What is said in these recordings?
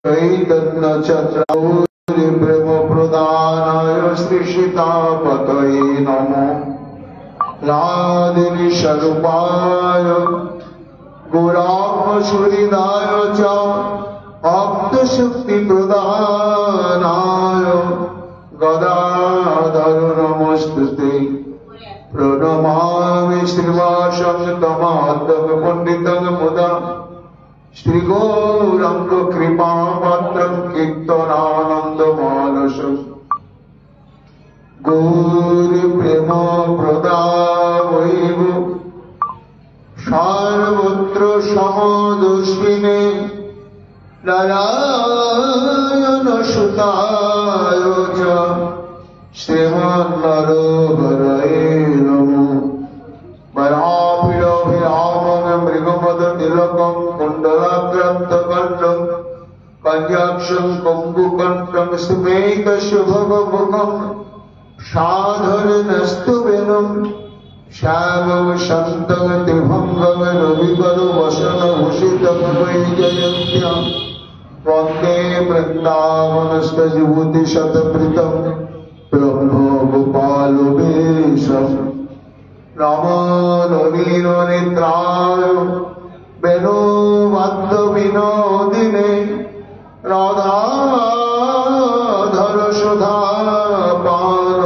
चैतन्यचक्रावुरी प्रेम प्रदानाय श्री सीतापतये नमो लादिनी स्वरूपाय गौराङ्गसूरिदाय च भक्तशक्ति प्रदानाय गदाधर नमस्तुते प्रणमामि श्रीवासं तमाद्यं पंडितं मुदा श्री गौरंग कृपा पात्रं कीर्तनानंद मानसं गौरी प्रेम प्रदावैव सर्वत्र समदुष्मिने नारायण सुताय च श्रीमन्नरहरये नमो वराभिराभिरामं मृगमदतिलकं कुण्डलाग्रन्थकण्डं कन्याक्षं कम्बुकण्ठं सुमेकशुभगमुखं साधनस्तुवेनं श्यामं शान्तं त्रिभङ्गं रविकरवसनभूषितं वैजयन्त्या वन्दे वृन्दावनस्तजुभूतिशतप्रीतं ब्रह्मगोपालवेशम् रमणीरनेत्राय वेणुवाद्यविनोदिने राधाधर सुधापान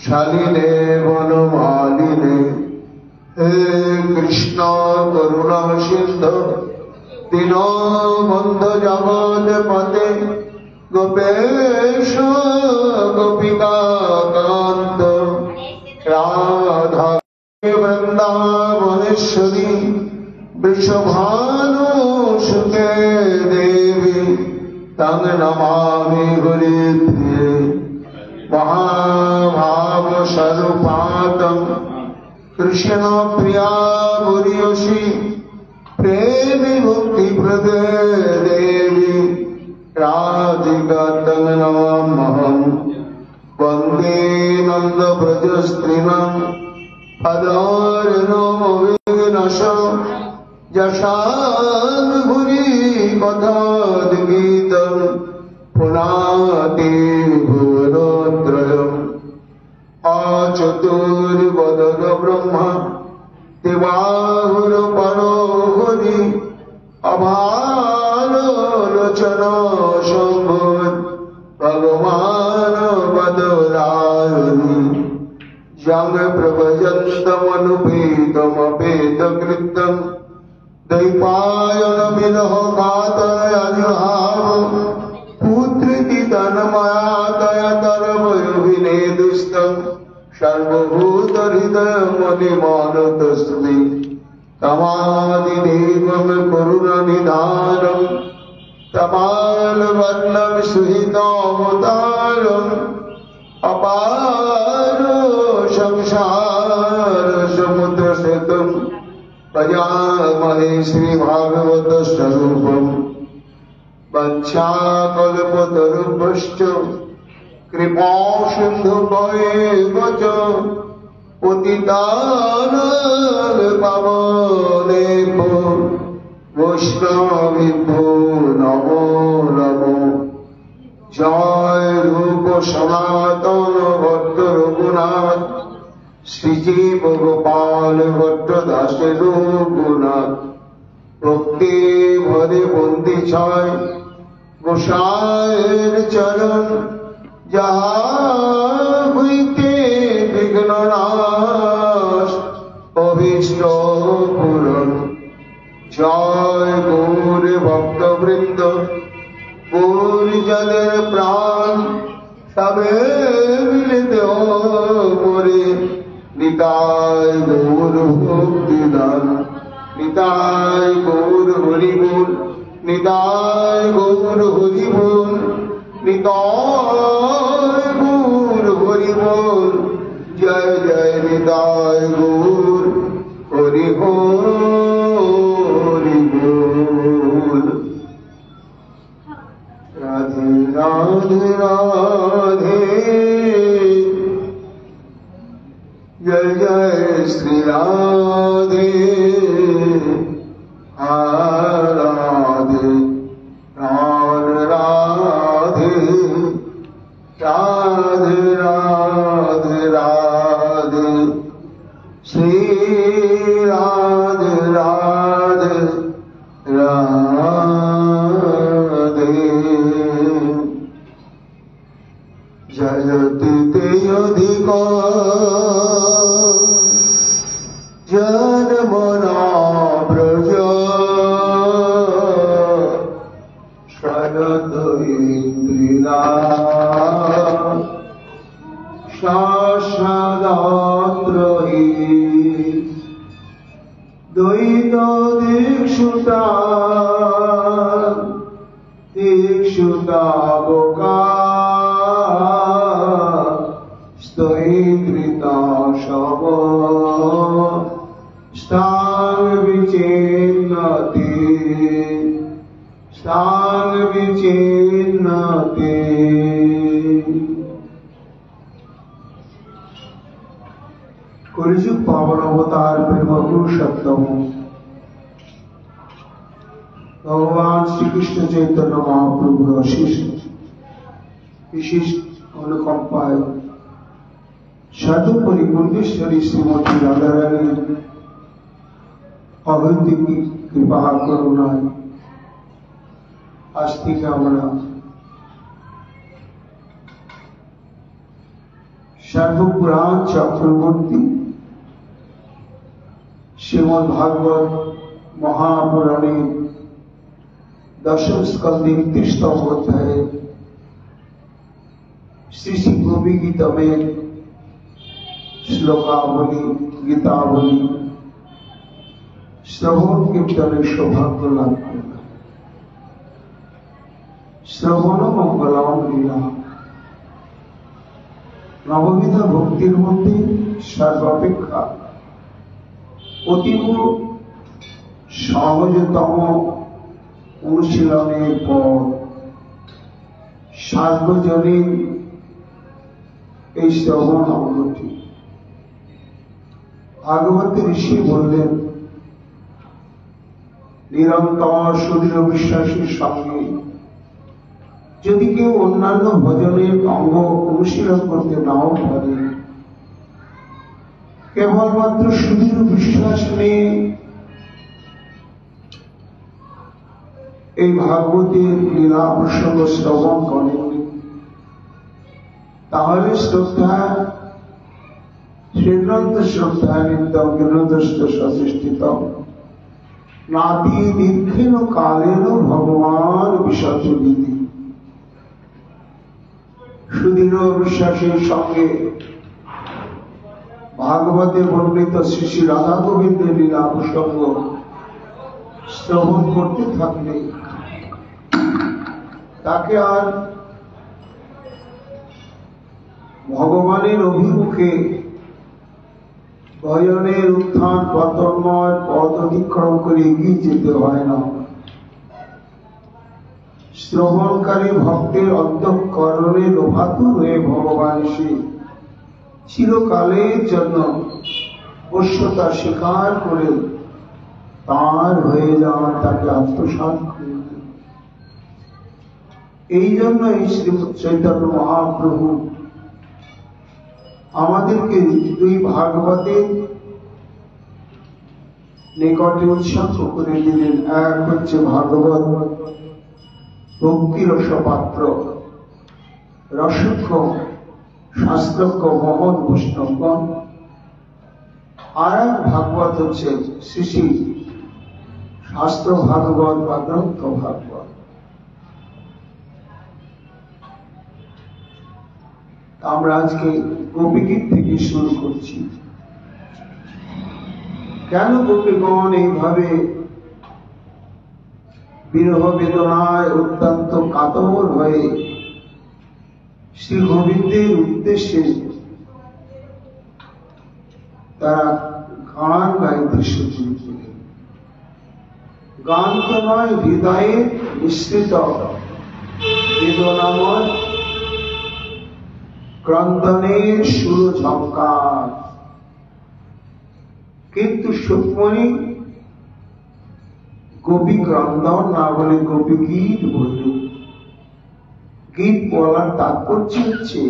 शालिने वनमालिने हे कृष्ण करुणा सिन्धु दीनबन्धु जगत्पते गोपेश गोपिकान्त राधा वृंदावनेश्वरी वृषभानुसुते देवी तं नमामि हरिप्रिये महाभाव स्वरूपातं कृष्ण प्रिया भूरियसी प्रेमी भक्ति प्रदे देवी राधिका तं नमाम्यहम् वन्दे नंद ब्रजस्त्रीणां अदारणमविघ्नश यशानुभुरि कथाद्गीतं पुनाति भुवनत्रयम् अचतुर्वदन ब्रह्मा दिवाहुरपरो हरि अभालोचनो शम्भुर् भगवान वदरायणि यं प्रभजन्तमनुपेतमपेतकृतं दैपायनविदः कातरयजुहाव पुत्रिति तन्मयातयतरवयुविनेदुस्तं सर्वभूतहृदयमणिमानतस्मै तमादिदेवं करुणनिधानम् तमालवर्णं सुहितावतारम् अपारो संसार समुद्रसेतुं भजामहे श्रीभागवत स्वरूपम् वञ्चाकल्पतरुभ्यश्च कृपा सिन्धुभ्येव च पतितानां पावनेभ्यो वैष्णवेभ्यो नमो नमो जय रूप सनातन भट्ट रघुनाथ श्रीजीव गोपाल भट्ट दास रघुनाथ भक्ति भरे बंदी छाय गोसाईर चरण जहाँ हुईते विघ्न नाश अभीष्ट पूरण जय गौर भक्त वृंद गौरी जনের प्राण सबे मिलित मोरे निताय गौर भक्तिदान निताय गौर हरि बोल निताय गौर हरि बोल निताय गौर हरि बोल जय जय निताय गौर हरि बोल हरि बोल राधे राधे राधे जय जय श्री राधे राधे राधे राधे राधे राधे श्री राधे राधे राधे जयति ते अधिका जनमना व्रज शरद इंद्रिया शाश्वदात्रयी द्वैत दीक्षुता बोका स्तैन्द्रिता शव स्थान विचिन्नते कलिजुग पावन अवतार प्रेम पुरुषोत्तम भगवान श्री कृष्ण चैतन्य महाप्रभु अशीष विशेष अनुकंपाয় সাধুপরি গুণেশ্বরী শ্রীমতী রাধারানীর অবৈদিক কৃপা করুণায় আজ থেকে আমরা সর্বপুরাণ চক্রবর্তী শ্রীমদ ভাগবত মহাপুরাণের দশম স্কন্ধে 31তম অধ্যায়ে শ্রী শ্রী গোপী গীতমের শ্লোকাবলী গীতাবলী শ্রবণ কীর্তনের সৌভাগ্য লাভ করলাম। শ্রবণ মঙ্গলম লীলা নববিধা ভক্তির মধ্যে সর্বাপেক্ষা অতীব সহজতম অনুশীলনের পর সার্বজনীন এই শ্রবণ অঙ্গটি ভাগবত ঋষি বললেন, নিরন্তর সুদৃঢ় বিশ্বাসের সঙ্গে যদি কেউ অন্যান্য ভজনের অঙ্গ অনুশীলন করতে নাও পারে, কেবলমাত্র সুদৃঢ় বিশ্বাস নিয়ে এই ভাগবতের লীলা প্রসঙ্গ শ্রবণ করেননি, তাহলে শ্রদ্ধা শ্রীগ্রন্থ শ্রদ্ধা নিত্যম গৃহদস্ত সচেষ্টিতম নাতি দীর্ঘেন কালেন ভগবান বিশতবিধি। সুদৃঢ় বিশ্বাসের সঙ্গে ভাগবতে বর্ণিত শ্রী শ্রী রাধা গোবিন্দের লীলা প্রসঙ্গ শ্রবণ করতে থাকলে তাকে আর ভগবানের অভিমুখে ভজনের উত্থান পতনময় পথ অতিক্রম করে এগিয়ে যেতে হয় না। শ্রবণকারী ভক্তের অন্তঃকরণে লোভাতুর হয়ে ভগবান এসে চিরকালের জন্য বশ্যতা স্বীকার করে তার হয়ে যাওয়া তাকে আত্মসাৎ করে। এই জন্য এই শ্রী চৈতন্য মহাপ্রভু আমাদেরকে দুই ভাগবতের নিকটে উৎসর্গ করে দিলেন। এক হচ্ছে ভাগবত ভক্তি রসপাত্র, রসজ্ঞ শাস্ত্রজ্ঞ মহৎ বৈষ্ণবগণ, আর এক ভাগবত হচ্ছে শ্রী শ্রী শাস্ত্র ভাগবত বা গ্রন্থ ভাগবত। আমরা আজকে গোপীগীত থেকে শুরু করছি। কেন গোপীগণ এইভাবে বিরহ বেদনায় অত্যন্ত কাতর হয়ে শ্রী গোবিন্দের উদ্দেশ্যে তারা গান গাইতে শুরু করলেন? গান তো নয়, হৃদয়ে মিশ্রিত বেদনাময় ক্রন্দনের সুর ঝঙ্কার। কিন্তু সুকমণি গোপী ক্রন্দন না বলে গোপী গীত বলল। গীত বলার তাৎপর্য হচ্ছে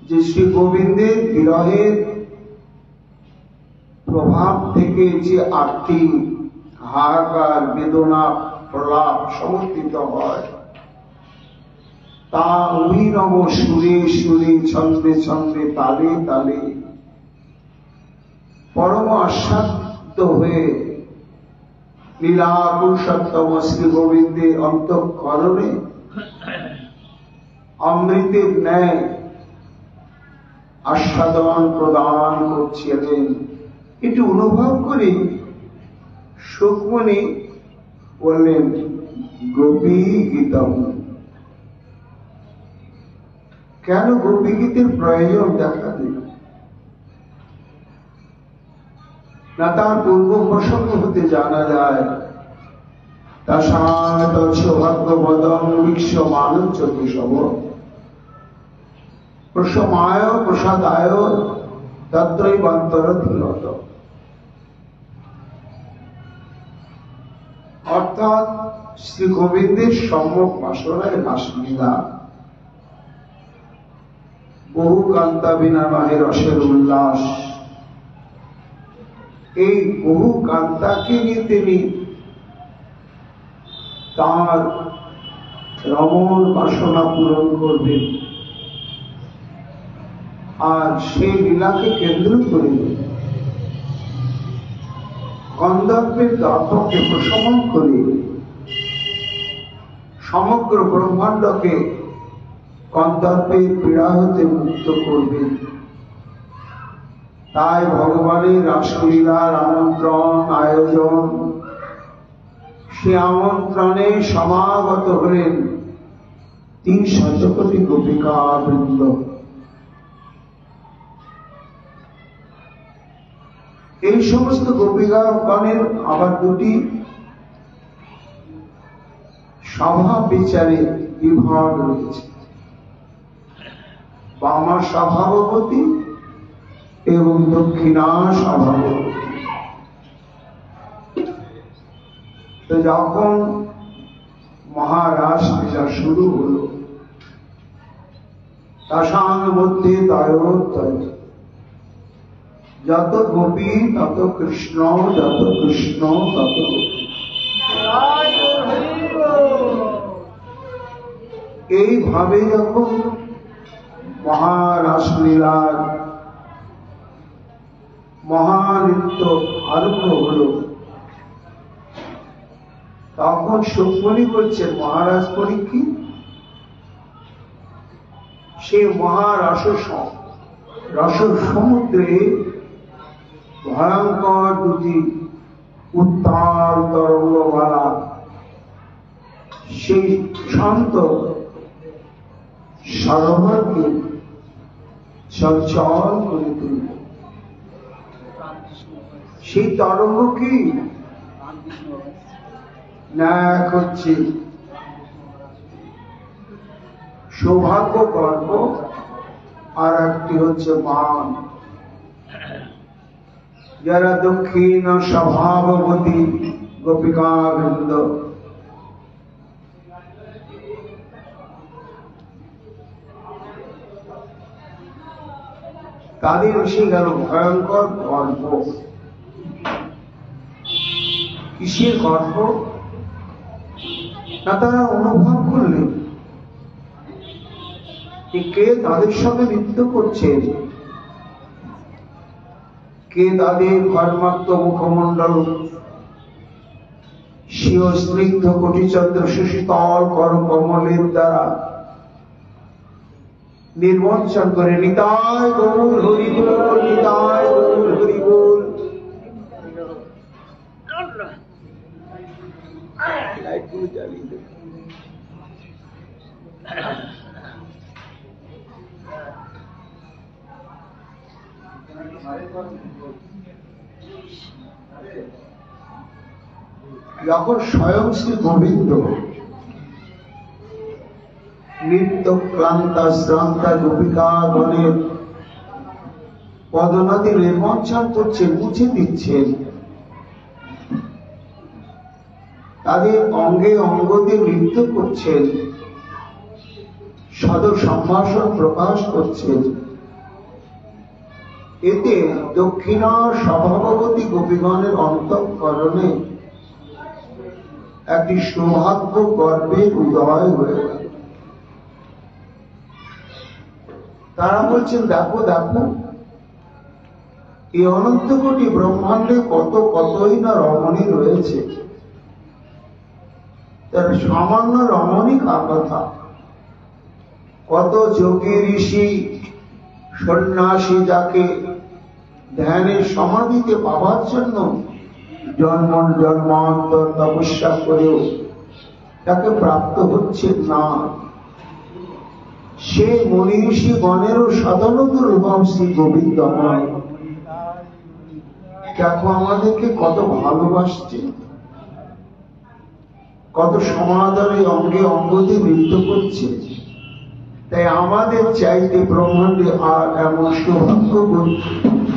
যে শ্রী গোবিন্দের বিরহের প্রভাব থেকে যে আর্থিক হাহাকার বেদনা প্রলাপ সমর্থিত হয় তা অভিনব সুরে সুরে ছন্দে ছন্দে তালে তালে পরম আস্বাদ্য হয়ে লীলা পুরুষোত্তম শ্রী গোবিন্দের অন্তঃকরণে অমৃতের ন্যায় আস্বাদন প্রদান করছিলেন। এটি অনুভব করে সুখমণি বললেন গোপী গীতম। কেন গোপী গীতের প্রয়োজন দেখা দিল না, তার পূর্ব প্রসঙ্গ হতে জানা যায় তাসাদ সৌভাগ্যবদম বিশ্বমানব চতুষব প্রসমায় প্রসাদায় তত্রৈবান্তর ধীরত। অর্থাৎ শ্রী গোবিন্দের সম্যক বাসনায় রাসলীলা, বহু কান্তা বিনা নহে রসের উল্লাস, এই বহু কান্তাকে নিয়ে তিনি তার রমণ বাসনা পূরণ করবেন। আর সেই লীলাকে কেন্দ্র করে গন্ধর্বের দর্পকে প্রশমন করে সমগ্র ব্রহ্মাণ্ডকে গন্ধর্বের পীড়া হতে মুক্ত করবেন। তাই ভগবানের রাসলীলার আমন্ত্রণ আয়োজন, সে আমন্ত্রণে সমাগত হলেন 300 কোটি গোপিকা বৃন্দ। এই সমস্ত গোপিকাগণের আবার দুটি সভা বিচারে বিভাগ রয়েছে, বামা সভাপতি এবং দক্ষিণা সভাপতি। তো যখন মহারাস লীলা শুরু হল, তাসাং মধ্যে তয়োতয়, যত গোপী তত কৃষ্ণ, যত কৃষ্ণ তত গোপী। এইভাবে যখন মহারাসলীলার মহানৃত্য আরম্ভ হল, তখন সুখমণি বলছেন মহারাজ পরীক্ষিত, সে মহারস সমুদ্রে ভয়ঙ্কর দুটি উত্তাল তরঙ্গমালা সেই শান্ত সরোবরকে চঞ্চল করে তুলল। সেই তরঙ্গ কি ন্যাক হচ্ছে সৌভাগ্য গর্ব, আর একটি হচ্ছে মান। যারা দক্ষিণ স্বভাববতী গোপিকা বৃন্দ, তাদের এসে গেল ভয়ঙ্কর গর্ব। কিসের গর্ব না, তারা অনুভব করলেন কে তাদের সঙ্গে নৃত্য করছে, কে তাদের কর্মাত্ম মুখমণ্ডল স্বীয় স্নিগ্ধ কোটিচন্দ্র সুশীতল কর কমলের দ্বারা নির্বঞ্চন করে। নিতাই গৌর হরি বল, নিতাই গৌর হরি বল। লাইটগুলো জ্বালিয়ে দেব। যখন স্বয়ং শ্রী গোবিন্দ নিত্য ক্লান্তা শ্রান্তা গোপিকা গণের পদনদী নির্বঞ্চন করছেন, মুছে দিচ্ছেন, তাদের অঙ্গে অঙ্গ দিয়ে নৃত্য করছেন, সাধু সম্ভাষণ প্রকাশ করছেন। এতে দক্ষিণা স্বভাবতী গোপীগণের অন্তঃকরণে একটি সৌভাগ্য গর্বের উদয় হয়ে গেল। তারা বলছেন, দেখো দেখো, এই অনন্ত কোটি ব্রহ্মাণ্ডে কতই না রমণী রয়েছে, তার সামান্য রমণী কথা। কত যোগী ঋষি সন্ন্যাসী যাকে ধ্যানের সমাধিতে পাওয়ার জন্য জন্মান্তর তপস্যা করেও তাকে প্রাপ্ত হচ্ছে না। সে মুনি ঋষি গণেরও সাধন দুর্লভ শ্রী গোবিন্দময় দেখো আমাদেরকে কত ভালোবাসছে, কত সমাদরে অঙ্গে অঙ্গতে নৃত্য করছে। তাই আমাদের চাইতে ব্রহ্মাণ্ডে আর এমন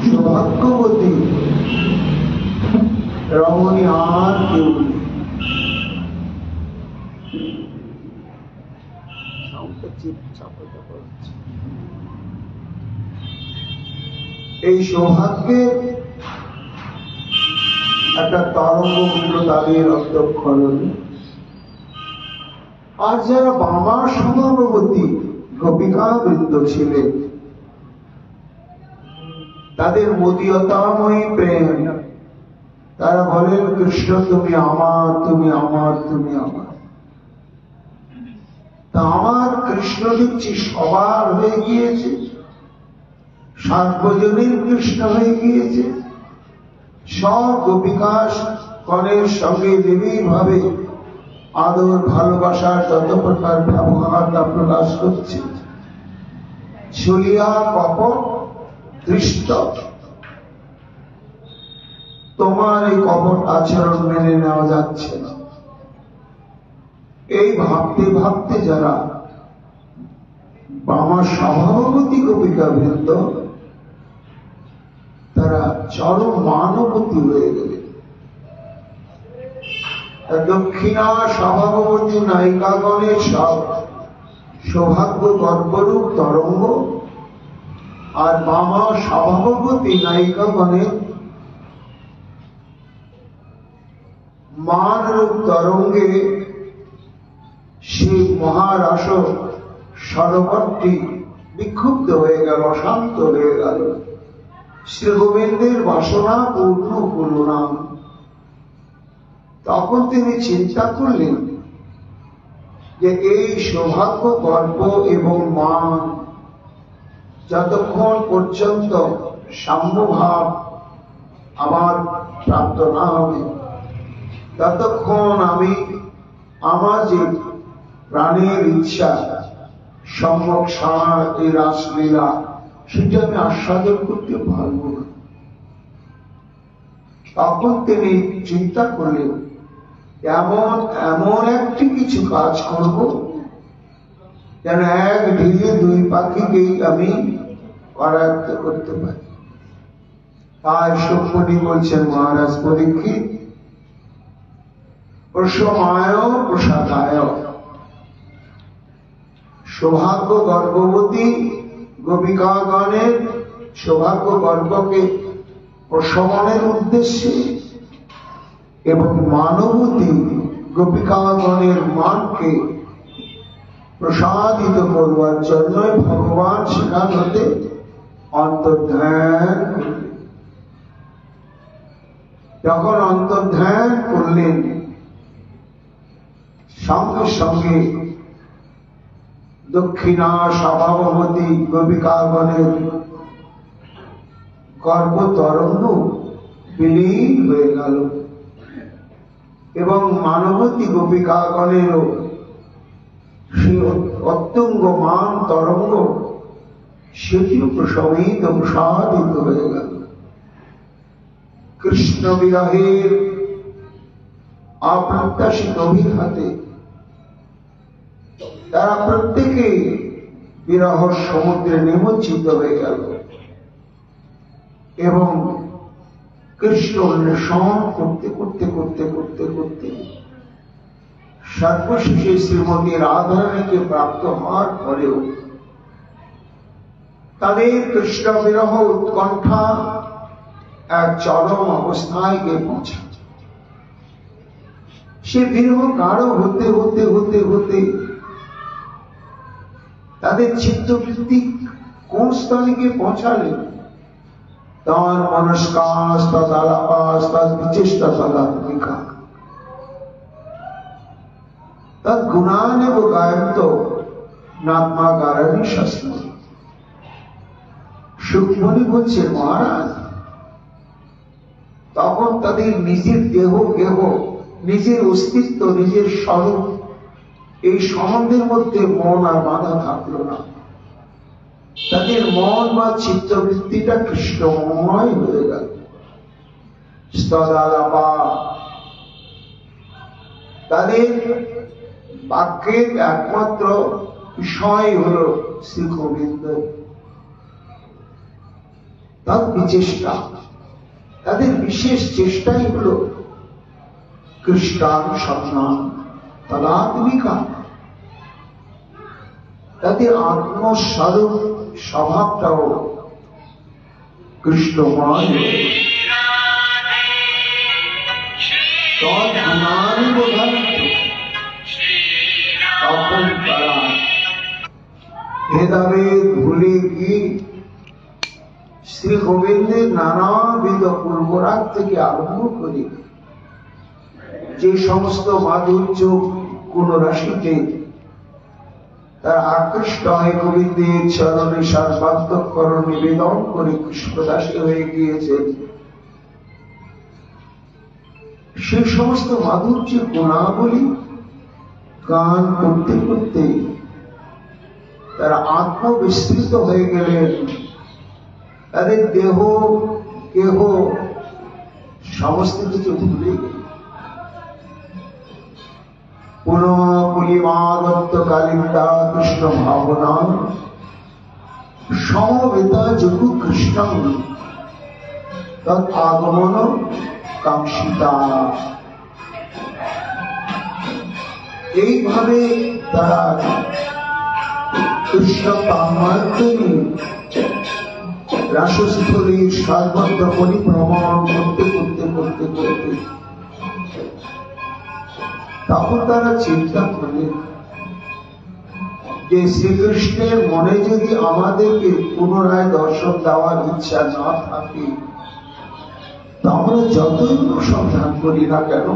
সৌভাগ্যবতী রমণী আর কেউ নেই। এই সৌভাগ্যের একটা তরঙ্গ উঠল তাদের অন্তঃকরণে। আর যারা বামা স্বভাবতী গোপিকা বৃন্দ ছিলেন, তাদের মদীয়তাময়ী প্রেম, তারা বলেন, কৃষ্ণ তুমি আমার, তুমি আমার, তুমি আমার। তা আমার কৃষ্ণ দেখছি সবার হয়ে গিয়েছে, সার্বজনীন কৃষ্ণ হয়ে গিয়েছে। সব গোপিকা গণের সঙ্গে নিবিড় ভাবে আদর ভালোবাসার যত প্রকার ব্যবহার তা প্রকাশ করছে। ছুলিয়া কপট দৃষ্ট, তোমার এই কপট আচরণ মেনে নেওয়া যাচ্ছে না। এই ভাবতে ভাবতে যারা বামা স্বভাবতী গোপিকা বৃন্দ, তারা চরম মানবতী হয়ে গেলেন। দক্ষিণা স্বভাবতী নায়িকাগণের সব সৌভাগ্য গর্বরূপ তরঙ্গ, আর বামা স্বভাবতী নায়িকাগণের মানরূপ তরঙ্গে সেই মহারাস সরোবরটি বিক্ষুব্ধ হয়ে গেল, অশান্ত হয়ে গেল। শ্রী গোবিন্দের বাসনা পূর্ণ হল না। তখন তিনি চিন্তা করলেন যে এই সৌভাগ্য গর্ব এবং মান যতক্ষণ পর্যন্ত সাম্যভাব আমার প্রাপ্ত না হবে, ততক্ষণ আমি আমার যে প্রাণের ইচ্ছা সম্যক সার এই রাসলীলা, সেটা আমি আস্বাদন করতে পারব না। তখন তিনি চিন্তা করলেন, এমন একটি কিছু কাজ করব যেন এক ঢিলে দুই পাখিকেই আমি পরায়ত্ত করতে পারি। তাই সুখমণি বলছেন, মহারাজ পরীক্ষিত, প্রসমায় প্রসাদায়, সৌভাগ্য গর্ভবতী গোপিকাগণের সৌভাগ্য গর্ভকে প্রশমনের উদ্দেশ্যে এবং মানবতী গোপিকাগণের মানকে প্রসাদিত করবার জন্যই ভগবান সেখান হতে অন্তর্ধান করলেন। যখন অন্তর্ধান করলেন, সঙ্গে সঙ্গে দক্ষিণা স্বভাবতী গোপিকাগণের গর্ভতরঙ্গ বিলীন হয়ে গেল এবং মানবতী গোপিকাগণেরও সেই অত্যঙ্গ মান তরঙ্গ সেটিও প্রশমিত প্রসাদিত হয়ে গেল। কৃষ্ণ বিরহের অপ্রত্যাশিত অভিঘাতে তারা প্রত্যেকে বিরহ সমুদ্রে নিমজ্জিত হয়ে গেল এবং কৃষ্ণ অন্বেষণ করতে করতে করতে করতে করতে সর্বশেষে শ্রীমতী রাধারানীকে প্রাপ্ত হওয়ার পরেও তাদের কৃষ্ণ বিরহ উৎকণ্ঠা এক চরম অবস্থায় গিয়ে পৌঁছে। সে বিরহ গাঢ় হতে হতে হতে হতে তাদের চিত্তবৃত্তি কোন স্তরে গিয়ে পৌঁছালেন? তার মনস্কাস তদালাপাস তদ বিচেষ্টা তদাত্মিকা তদ গুণানেব গায়ন্ত নাত্মা গারণী শাস্ত্র। সুখমণি বলছে, মহারাজ, তখন তাদের নিজের দেহ গেহ, নিজের অস্তিত্ব, নিজের স্বরূপ, এই সম্বন্ধের মধ্যে মন আর বাধা থাকলো না। তাদের মন বা চিত্তবৃত্তিটা কৃষ্ণময় হয়ে গেল। স্তদালাপা, তাদের বাক্যের একমাত্র বিষয় হল শ্রী গোবিন্দ। তার বিচেষ্টা, তাদের বিশেষ চেষ্টাই হল কৃষ্ণানুসন্ধান তদাত্মিকা। তাদের আত্মস্বরূপ স্বভাবটাও কৃষ্ণময়। তখন তারা ভেদাভেদ ভুলে গিয়ে শ্রী গোবিন্দের নানাবিধ পূর্বরাগ থেকে আরম্ভ করে যে সমস্ত মাধুর্য গুণরাশিতে তারা আকৃষ্ট হয়ে গোবিন্দের চরণে সর্বান্তঃকরণ নিবেদন করে কৃষ্ণদাসী হয়ে গিয়েছেন, সে সমস্ত মাধুর্য গুণাবলী গান করতে করতে তারা আত্মবিস্তৃত হয়ে গেলেন। তাদের দেহ কেহ সমস্ত কিছু ভুলে গেল। পুনঃপুলিমাদত্ত কালিন্দা কৃষ্ণ ভাবনা সমবেতা যুগু কৃষ্ণ তৎ আগমন কাঙ্ক্ষিতা। এইভাবে তারা কৃষ্ণ কামার্থনী রাসস্থলীর সর্বত্র পরিভ্রমণ করতে করতে করতে করতে তখন তারা চিন্তা করলেন যে শ্রীকৃষ্ণের মনে যদি আমাদেরকে পুনরায় দর্শন দেওয়ার ইচ্ছা না থাকে, তাহলে যতই অনুসন্ধান করি না কেন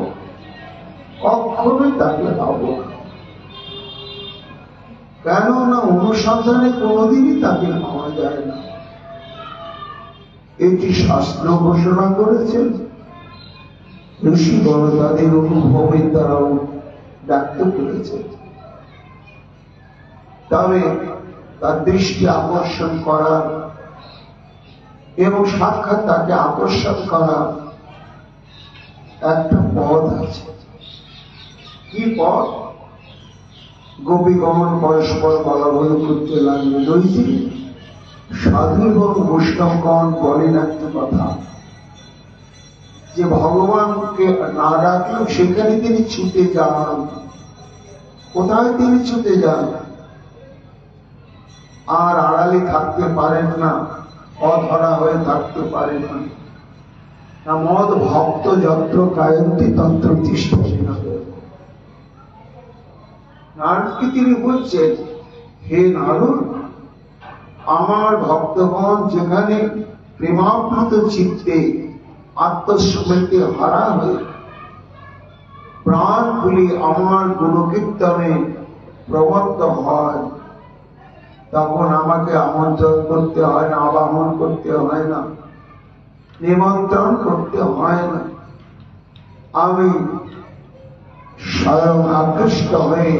কখনোই তাকে পাবো না। কেননা অনুসন্ধানে কোনোদিনই তাকে পাওয়া যায় না। এটি শাস্ত্র ঘোষণা করেছেন, ঋষিগণ তাদের অনুভবের দ্বারাও ব্যক্ত করেছেন। তবে তার দৃষ্টি আকর্ষণ করা এবং সাক্ষাৎ তাকে আকর্ষণ করা একটা পথ আছে। কি পথ? গোপীগণ পরস্পর বলাবলি করতে লাগলো, দৈতি সাধু এবং বৈষ্ণবগণ বলেন একটা কথা, যে ভগবানকে না ডাকলেও সেখানে তিনি ছুটে যান। কোথায় তিনি ছুটে যান? আর আড়ালে থাকতে পারেন না, অধরা হয়ে থাকতে পারেন না। মদ ভক্ত যন্ত্র গায়ন্তী তন্ত্র তিষ্ঠতি না। নারদকে তিনি বলছেন, হে নারদ, আমার ভক্তগণ যেখানে প্রেমাপ্লুত চিত্তে আত্মস্মৃতি হারা হয়ে প্রাণ খুলে আমার গুণকীর্তনে প্রবর্ত হয়, তখন আমাকে আমন্ত্রণ করতে হয় না, আবাহন করতে হয় না, নিমন্ত্রণ করতে হয় না। আমি স্বয়ং আকৃষ্ট হয়ে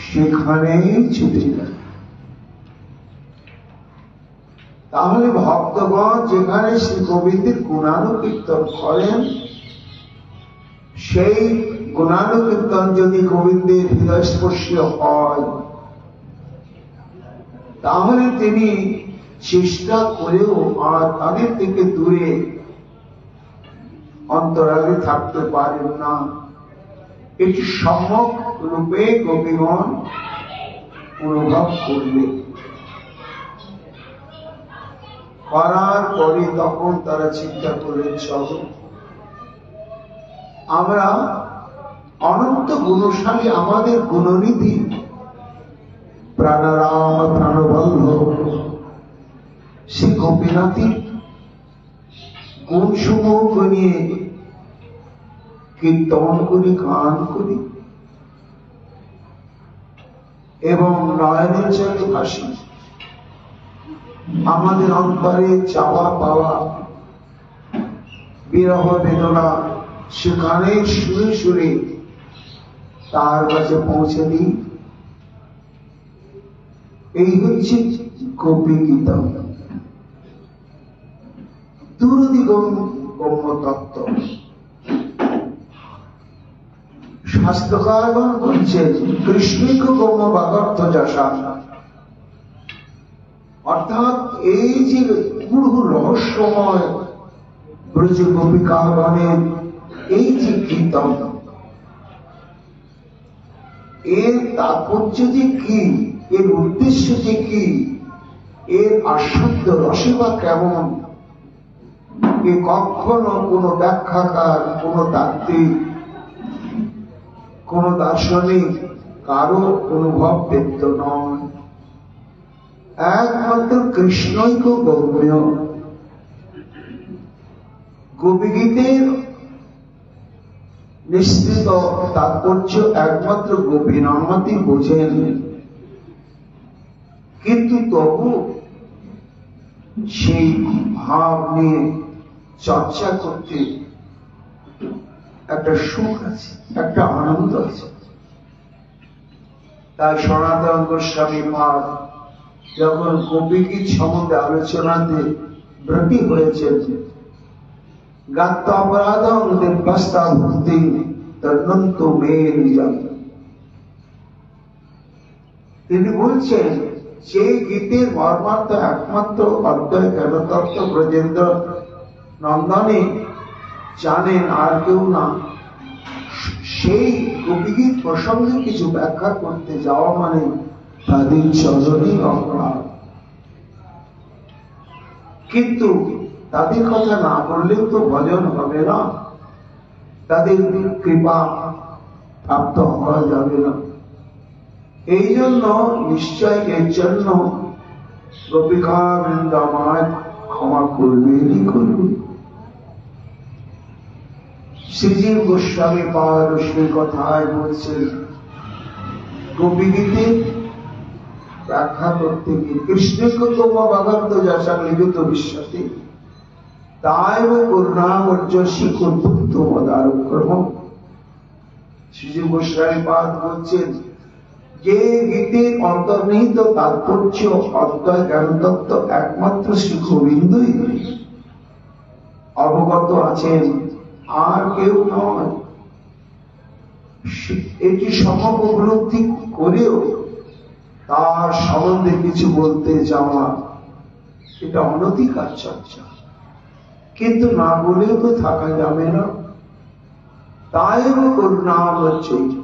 সেখানেই ছুটে যাই। তাহলে ভক্তগণ যেখানে শ্রী গোবিন্দের গুণানুকীর্তন করেন, সেই গুণানুকীর্তন যদি গোবিন্দের হৃদয়স্পর্শীয় হয়, তাহলে তিনি চেষ্টা করেও আর তাদের থেকে দূরে অন্তরালে থাকতে পারেন না। এটি সম্যক রূপে গোপীগণ অনুভব করবে। করার পরে তখন তারা চিন্তা করলেন, চলো আমরা অনন্ত গুণশালী আমাদের গুণনিধি প্রাণরাম প্রাণবল্লভ শ্রী গোপীনাথের গুণসমূহ নিয়ে কীর্তন করি, গান করি এবং নয়নের জলে ভাসি। আমাদের অন্তরে চাওয়া পাওয়া বিরহ বেদনা সেখানে সুরে সুরে তার কাছে পৌঁছে দিই। এই হচ্ছে গোপী গীতা, দূরদিগম্য তত্ত্ব। শাস্ত্রকারগণ বলছেন কৃষ্ণিক গম্য বাগর্থ যশা, অর্থাৎ এই যে গূঢ় রহস্যময় ব্রজ গোপিকাগণের এই যে কীর্তন, এর তাৎপর্য যে কি, এর উদ্দেশ্য যে কি, এর আস্বাদ্য রসে বা কেমন, এ কখনো কোন ব্যাখ্যাকার, কোন তাত্ত্বিক, কোন দার্শনিক কারো অনুভব ব্যক্ত নয়। একমাত্র কৃষ্ণৈক গম্য। গোপীগীতের নিশ্চিত তাৎপর্য একমাত্র গোপীনাথই বোঝেন, কিন্তু তবু সেই ভাব নিয়ে চর্চা করতে একটা সুখ আছে, একটা আনন্দ আছে। তাই সনাতন গোস্বামী পাদ যখন গোপীগীত সম্বন্ধে আলোচনাতে ব্রতী হয়েছেন, গাত্ত অপরাধং দিব্যস্তা ভক্তি তন্নন্ত মে নিজাম, তিনি বলছেন যে গীতের মর্মার্থ একমাত্র অদ্বয় জ্ঞানতত্ত্ব ব্রজেন্দ্র নন্দনে জানেন, আর কেউ না। সেই গোপীগীত প্রসঙ্গে কিছু ব্যাখ্যা করতে যাওয়া মানে তাদের চরণে অপরাধ। কিন্তু তাদের কথা না বললেও তো ভজন হবে না, তাদের কৃপা প্রাপ্ত হওয়া যাবে না। এই জন্য নিশ্চয় এর জন্য গোপিকা বৃন্দ আমায় ক্ষমা করবেনই করবে। শ্রীজীব গোস্বামী পাদ সেই কথায় বলছেন, গোপীগীতে ব্যাখ্যা করতে গিয়ে কৃষ্ণকে তোমা বাগান্ত যশা লিখিত বিশ্বাসী তাই করুণামর্যসী করপুত্র মদারক্রম। শ্রীজীব গোস্বামী পাদ বলছেন যে গীতের অন্তর্নিহিত তাৎপর্য অদ্বয় জ্ঞানতত্ত্ব একমাত্র শ্রী গোবিন্দই অবগত আছেন, আর কেউ নয়। এটি সম্যক উপলব্ধি করেও তার সম্বন্ধে কিছু বলতে যাওয়া এটা অনধিকার চর্চা, কিন্তু না বলেও তো থাকা যাবে না। তাই করুণাময়,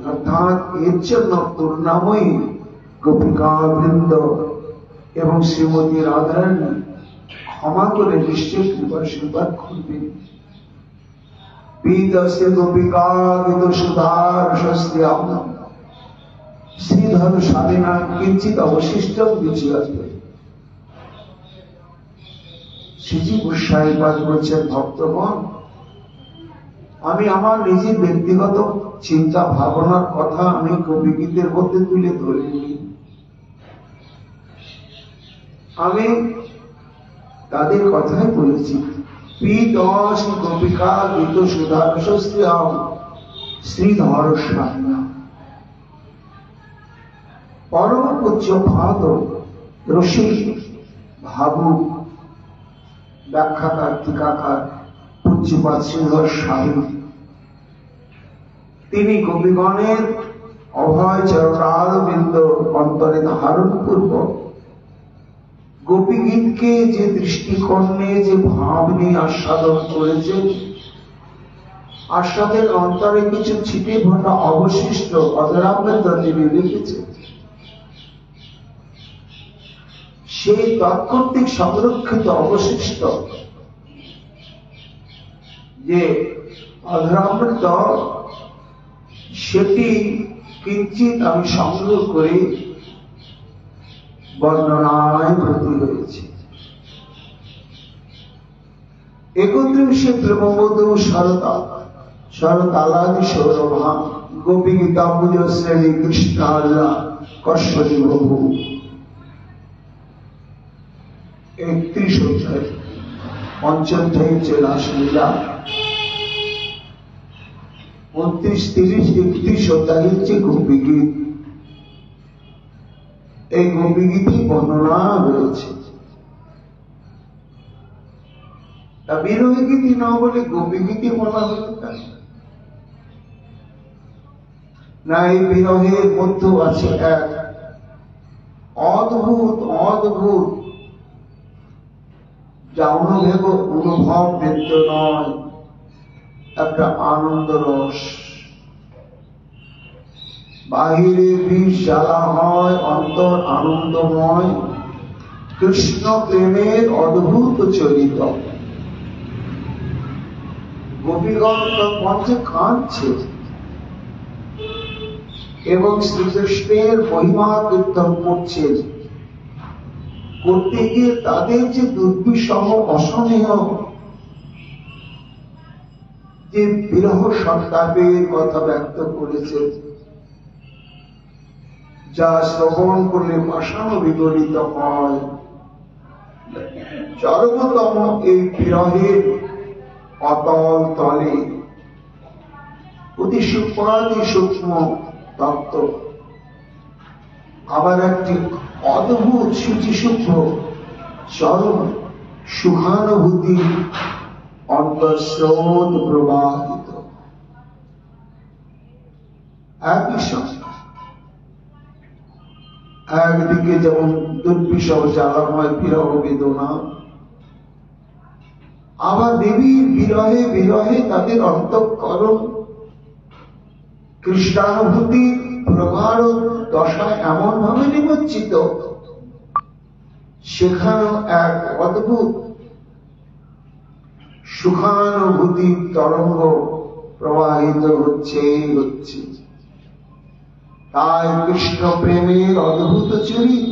অর্থাৎ এর জন্য করুণাময়ী গোপিকা বৃন্দ এবং শ্রীমতী রাধারানী ক্ষমা করে নিশ্চয় কৃপাশীর্বাদ করবেন। পীতস্য গোপিকা গীত সুধার সস্ত্রিয়াম শ্রীধর স্বাধীনা কিঞ্চিত অবশিষ্ট বিচিয়াতে। শ্রীজী গোস্বামী পাদ বলছেন, ভক্তগণ, আমি আমার নিজের ব্যক্তিগত চিন্তা ভাবনার কথা আমি গোপীগীতের মধ্যে তুলে ধরিনি। আমি তাদের কথাই বলেছি। পীতস গোপিকা গীত সুধার সস্ত্রিয়াম শ্রীধর স্বাধীনা। পরম পূজ্য ভাদ রসিক ভাবুক ব্যাখ্যাকার টিকাকার পূজ্যপাদ শ্রীধর স্বামী, তিনি গোপীগণের অভয় চরণারবিন্দ অন্তরে ধারণ পূর্বক গোপীগীতকে যে দৃষ্টিকোণ নিয়ে, যে ভাব নিয়ে আস্বাদন করেছেন, আস্বাদের অন্তরে কিছু ছিটে ফোটা অবশিষ্ট অধরামৃত তিনি লিখেছেন। সেই তৎকর্তৃক সংরক্ষিত অবশিষ্ট যে অধরামৃত, সেটি কিঞ্চিত আমি সংগ্রহ করে বর্ণনায় ব্রতী হয়েছে। 31 প্রেমবধূ শরতালাদি সৌরভা গোপী গীতাম্বুজ শ্রেণী কৃষ্ণ কশ্বরী প্রভু 31 অধ্যায়, পঞ্চম অধ্যায় হচ্ছে রাসলীলা, 29, 30, 31 অধ্যায় হচ্ছে গোপীগীত। এই গোপীগীতি বর্ণনা রয়েছে। বিরোহী গীতি না বলে গোপীগীতি বলা হলো কেন? না, এই বিরহের মধ্যে আছে এক অদ্ভুত অদ্ভুত, যা অনুভব নিত্য নয়, একটা আনন্দ রস। বাহিরে বিষ জ্বালা হয়, অন্তর আনন্দময়। কৃষ্ণ প্রেমের অদ্ভুত চরিত। গোপীগণ মঞ্চে কাঁদছে এবং শ্রীকৃষ্ণের মহিমা কীর্তন করছে। করতে গিয়ে তাদের যে দুর্বিষহ অসহনীয় যে বিরহ সন্তাপের কথা ব্যক্ত করেছে, যা শ্রবণ করলে পাষাণ বিগলিত হয়। চরমতম এই বিরহের অতল তলে অতি সূক্ষ্মাতি সূক্ষ্ম তত্ত্ব, আবার একটি অদ্ভুত সূচি সূক্ষ্ম চরম সুখানুভূতি অন্তঃস্রোত প্রবাহিত। একই সঙ্গে একদিকে যেমন দুর্বিষহ জ্বালাময় বিরহ বেদনা, আবার দেবীর বিরহে বিরহে তাদের অন্তঃকরণ কৃষ্ণানুভূতি প্রগাঢ় দশায় এমন ভাবে নিমজ্জিত, সেখানেও এক অদ্ভুত সুখানুভূতির তরঙ্গ প্রবাহিত হচ্ছে। তাই কৃষ্ণ প্রেমের অদ্ভুত চরিত।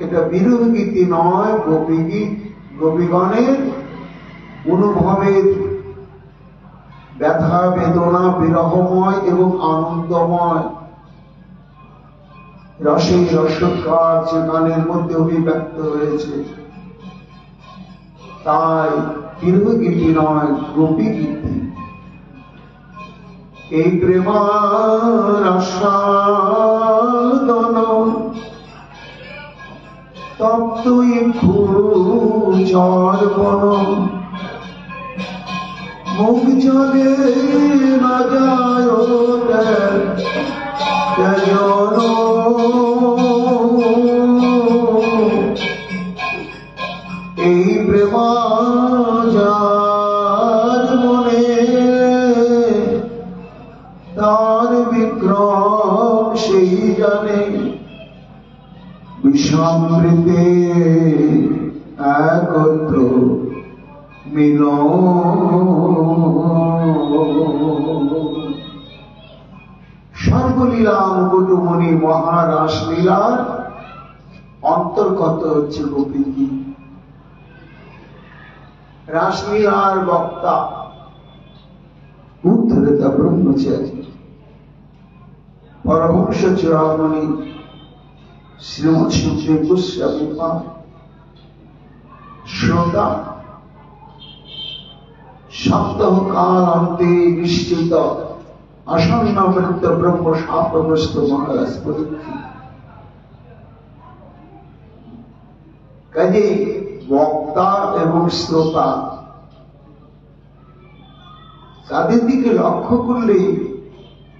এটা বিরহ গীতি নয়, গোপীগীত। গোপীগণের অনুভবের ব্যথা বেদনা বিরহময় এবং আনন্দময় রসে রসকার যে গানের মধ্যে অভিব্যক্ত হয়েছে। তাই বিরহ গীতি নয়, গোপী গীতি। এই প্রেমার আস্বাদন তপ্তই চর্বণ, মুখ জলে না যায় এই প্রেমা যার মনে, তার বিক্রম সেই জানে। বিষামৃতে একত্র সর্বলীলা মুকুটমণি মহারাস লীলার অন্তর্গত হচ্ছে গোপীগীত। রাসলীলার বক্তা উদ্ধৃত ব্রহ্মচারী পরমহংস চূড়ামণি শ্রীমৎ সুখদেব গোস্বামী শ্রোতা সপ্তাহ কাল অন্তে নিশ্চিত আসন্ন মৃত্য ব্রহ্ম সাপগ্রস্ত মহারাজ পরীক্ষিত। কাজে বক্তা এবং শ্রোতা তাদের দিকে লক্ষ্য করলে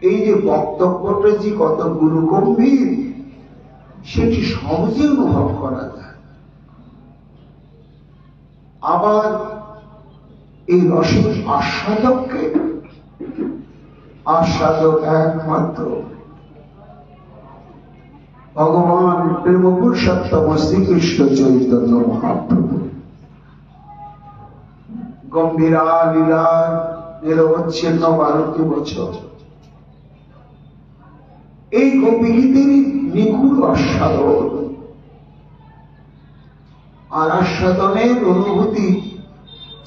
এই যে বক্তব্যটা যে কত গুরু গম্ভীর, সেটি সহজে অনুভব করা যায়। আবার এই রসের আস্বাদককে? আস্বাদক একমাত্র ভগবান প্রেম পুরুষোত্তম শ্রীকৃষ্ণ চৈতন্য মহাপ্রভু। গম্ভীরা লীলা নিরবচ্ছিন্ন 12টি বছর এই গোপীগীতেরই নিগুড় আস্বাদন। আর আস্বাদনের অনুভূতি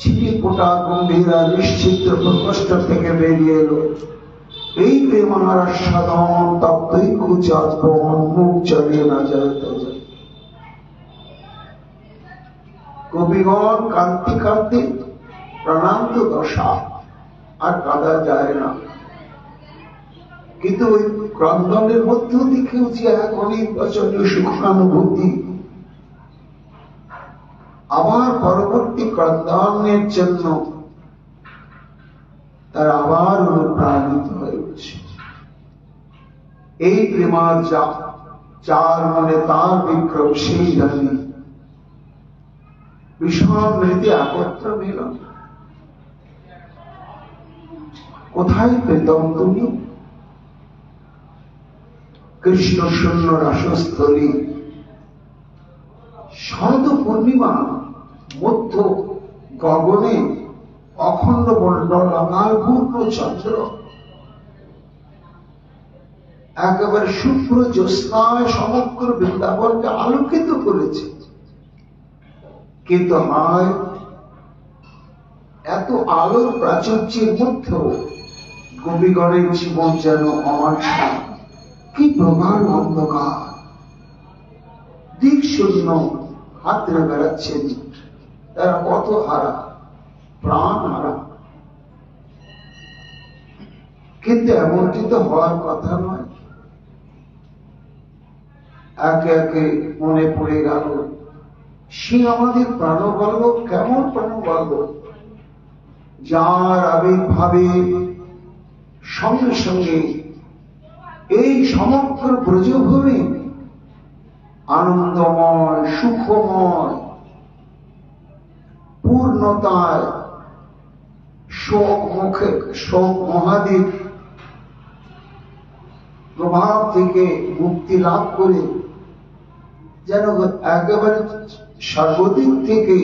ছিটি ফোটা গম্ভীরা নিশ্চিত প্রকোষ্ঠ থেকে বেরিয়ে এলো। এই প্রেমার আস্বাদন তপ্তই কুচাপন মুখ চলিয়ে না যায়। কবিগণ কান্তি কান্তি প্রাণান্ত দশা, আর কাঁদা যায় না। কিন্তু ওই ক্রন্দনের মধ্য দিকেও যে এক অনির্বচনীয় সুখানুভূতি, আবার পরবর্তী ক্রন্দনের জন্য তার আবার অনুপ্রাণিত হয়ে উঠছে। এই প্রেমার যার মনে তার বিক্রম সেই জানি ভীষণ রীতি একত্র মিলন। কোথায় পেতম তুমি? কৃষ্ণ শূন্য রাসস্থলী শরৎ পূর্ণিমা মধ্য গগনে অখণ্ড মণ্ডল আকার পূর্ণ চন্দ্র একেবারে শুভ্র জ্যোৎস্নায় সমগ্র বৃন্দাবনকে আলোকিত করেছে। কিন্তু হয় এত আলোর প্রাচুর্যের মধ্যেও গোপীগণের জীবন যেন অমাশা, কি প্রগাঢ় অন্ধকার, দিক শূন্য হাতড়ে বেড়াচ্ছেন। তারা কত হারা, প্রাণ হারা। কিন্তু এমনটি তো হওয়ার কথা নয়। একে একে মনে পড়ে গেল সে আমাদের প্রাণবল্লভ। কেমন প্রাণবল্লভ? যার আবির্ভাবে সঙ্গে সঙ্গে এই সমগ্র ব্রজভূমি আনন্দময়, সুখময়, পূর্ণতায় শোক মুখে শোক মহাদ্বীপ প্রভাব থেকে মুক্তি লাভ করে যেন একেবারে সর্বদিক থেকে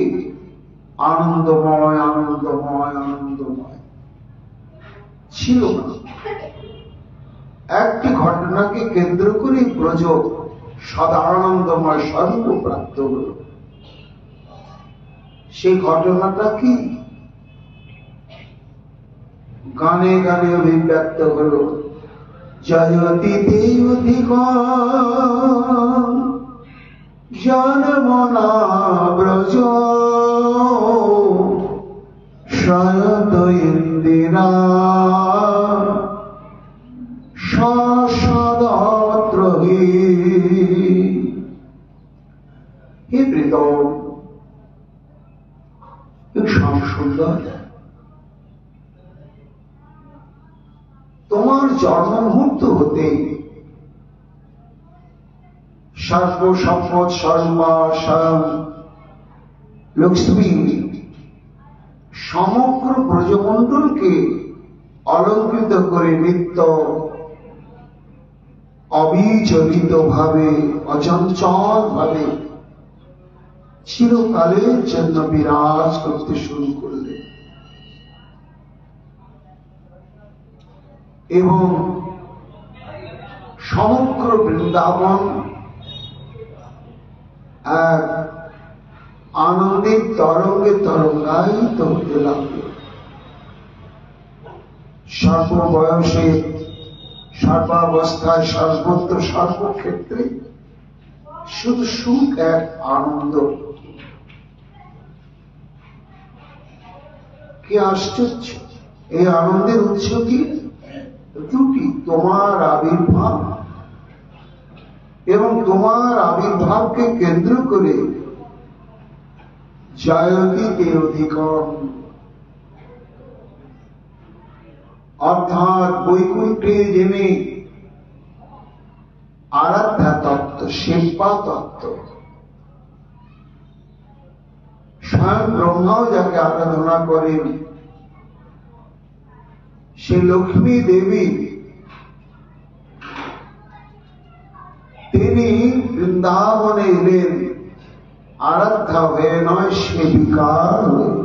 আনন্দময় আনন্দময় আনন্দময় ছিল না। একটি ঘটনাকে কেন্দ্র করে ব্রজ সদানন্দময় স্বরূপ প্রাপ্ত হল। সেই ঘটনাটা কি? গানে গানে অভিব্যক্ত হল। জয়তি দেবধিক জনমনা ব্রজ শয়ত ইন্দিরা সদত্র হে প্রীতম, শ্যাম সুন্দর, তোমার জন্ম মুহূর্ত হতে সর্বসম্পদ সর্বা স্বয়ং লক্ষ্মী সমগ্র ব্রজমণ্ডলকে অলঙ্কৃত করে নিত্য অবিচলিত ভাবে অচঞ্চল ভাবে চিরকালের জন্য বিরাজ করতে শুরু করলে এবং সমগ্র বৃন্দাবন এক আনন্দের তরঙ্গে তরঙ্গায়িত হতে লাগলো। সর্ববয়সে, সর্বাবস্থায়, সর্বত্র সর্বক্ষেত্রে শুধু সুখ, এক আনন্দ। কি আশ্চর্য! এই আনন্দের উৎস কি? দুটি, তোমার আবির্ভাব এবং তোমার আবির্ভাবকে কেন্দ্র করে জয়তি অধিকম, অর্থাৎ বৈকুণ্ঠে যিনি আরাধ্যা তত্ত্ব, সেবা তত্ত্ব, স্বয়ং ব্রহ্মাও যাকে আরাধনা করেন সে লক্ষ্মী দেবী তিনি বৃন্দাবনে এলেন আরাধ্যা হয়ে নয়, সেবিকা হয়ে।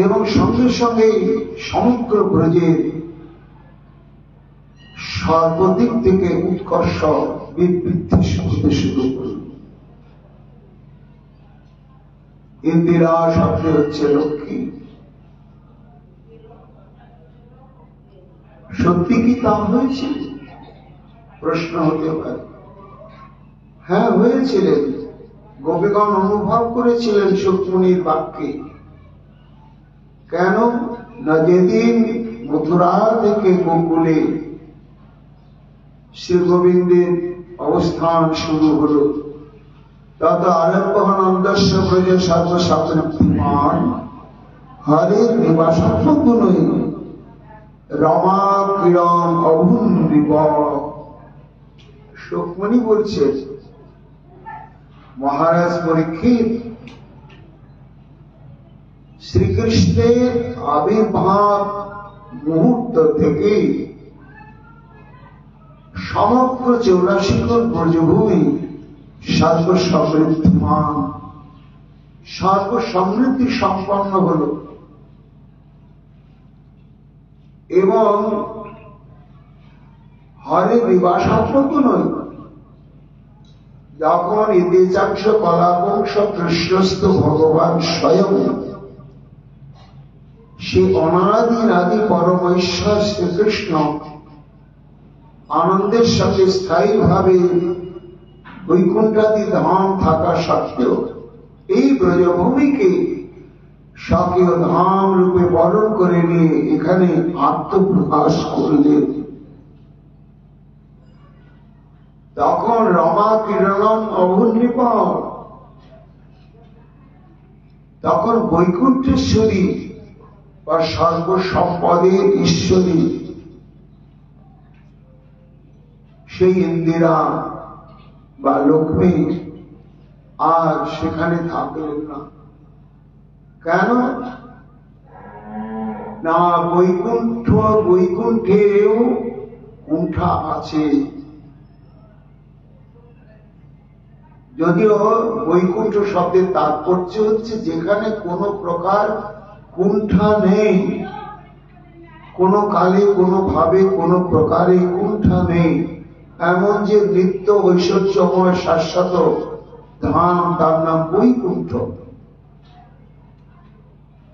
এবং সঙ্গে সঙ্গে সমগ্র ব্রজের সর্বদিক থেকে উৎকর্ষ বৃদ্ধি হতে শুরু করল। ইন্দিরা শব্দ হচ্ছে লক্ষ্মী। সত্যি কি তা হয়েছিল? প্রশ্ন হতে পারে। হ্যাঁ, হয়েছিলেন। গোপীগণ অনুভব করেছিলেন সুকমণির বাক্যে। কেন না, যেদিন মথুরা থেকে গোকুলে শ্রী গোবিন্দের অবস্থান শুরু হল, তত আরম্ভনন্দস্য ব্রজ সর্বসাবৃত্তিমান হরের নিবাসাত্মগুণই রমা কিরণ অভুন্নিব। সুকমণি বলছে, মহারাজ পরীক্ষিত, শ্রীকৃষ্ণের আবির্ভাব মুহূর্ত থেকে সমগ্র 84 কোণ ব্রজভূমি সর্বসমৃদ্ধিমান, সর্বসমৃদ্ধি সম্পন্ন হল। এবং হরে নিবাসাত্মক নয়, যখন এতে চাক্ষ কলাবংশ কৃষ্ণস্থ ভগবান স্বয়ং সে অনাদির আদি পরমেশ্বর শ্রীকৃষ্ণ আনন্দের সাথে স্থায়ীভাবে বৈকুণ্ঠাদি ধাম থাকা সত্ত্বেও এই ব্রজভূমিকে স্বকীয় ধাম রূপে বরণ করে নিয়ে এখানে আত্মপ্রকাশ করলেন। তখন রমা কিরণম অভুন্নিপ, তখন বৈকুণ্ঠেশ্বরী বা সর্বসম্পদের ঈশ্বরী সেই ইন্দিরা বা লক্ষ্মী আর সেখানে থাকলেন না। কেন না, বৈকুণ্ঠেও কুণ্ঠা আছে। যদিও বৈকুণ্ঠ শব্দের তাৎপর্য হচ্ছে যেখানে কোনো প্রকার কুণ্ঠা নেই, কোনো কালে, কোনো ভাবে, কোনো প্রকারে কুণ্ঠা নেই, এমন যে নিত্য ঐশ্বর্যময় শাশ্বত ধাম, তার নাম বৈকুণ্ঠ।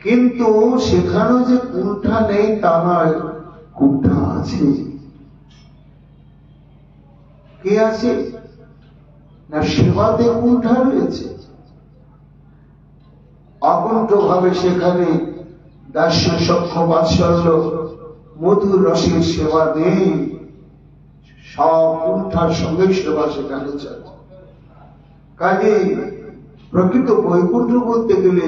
কিন্তু সেখানেও যে কুণ্ঠা নেই তা নয়, কুণ্ঠা আছে। কে আছে না, সেবাতে কুণ্ঠা রয়েছে। অকুণ্ঠ ভাবে সেখানে দাস্য সখ্য বাৎসল্য মধুর রসের সেবা নেই, সব কুণ্ঠার সঙ্গে সেবা সেখানে চলে। কাজে প্রকৃত বৈকুণ্ঠ বলতে গেলে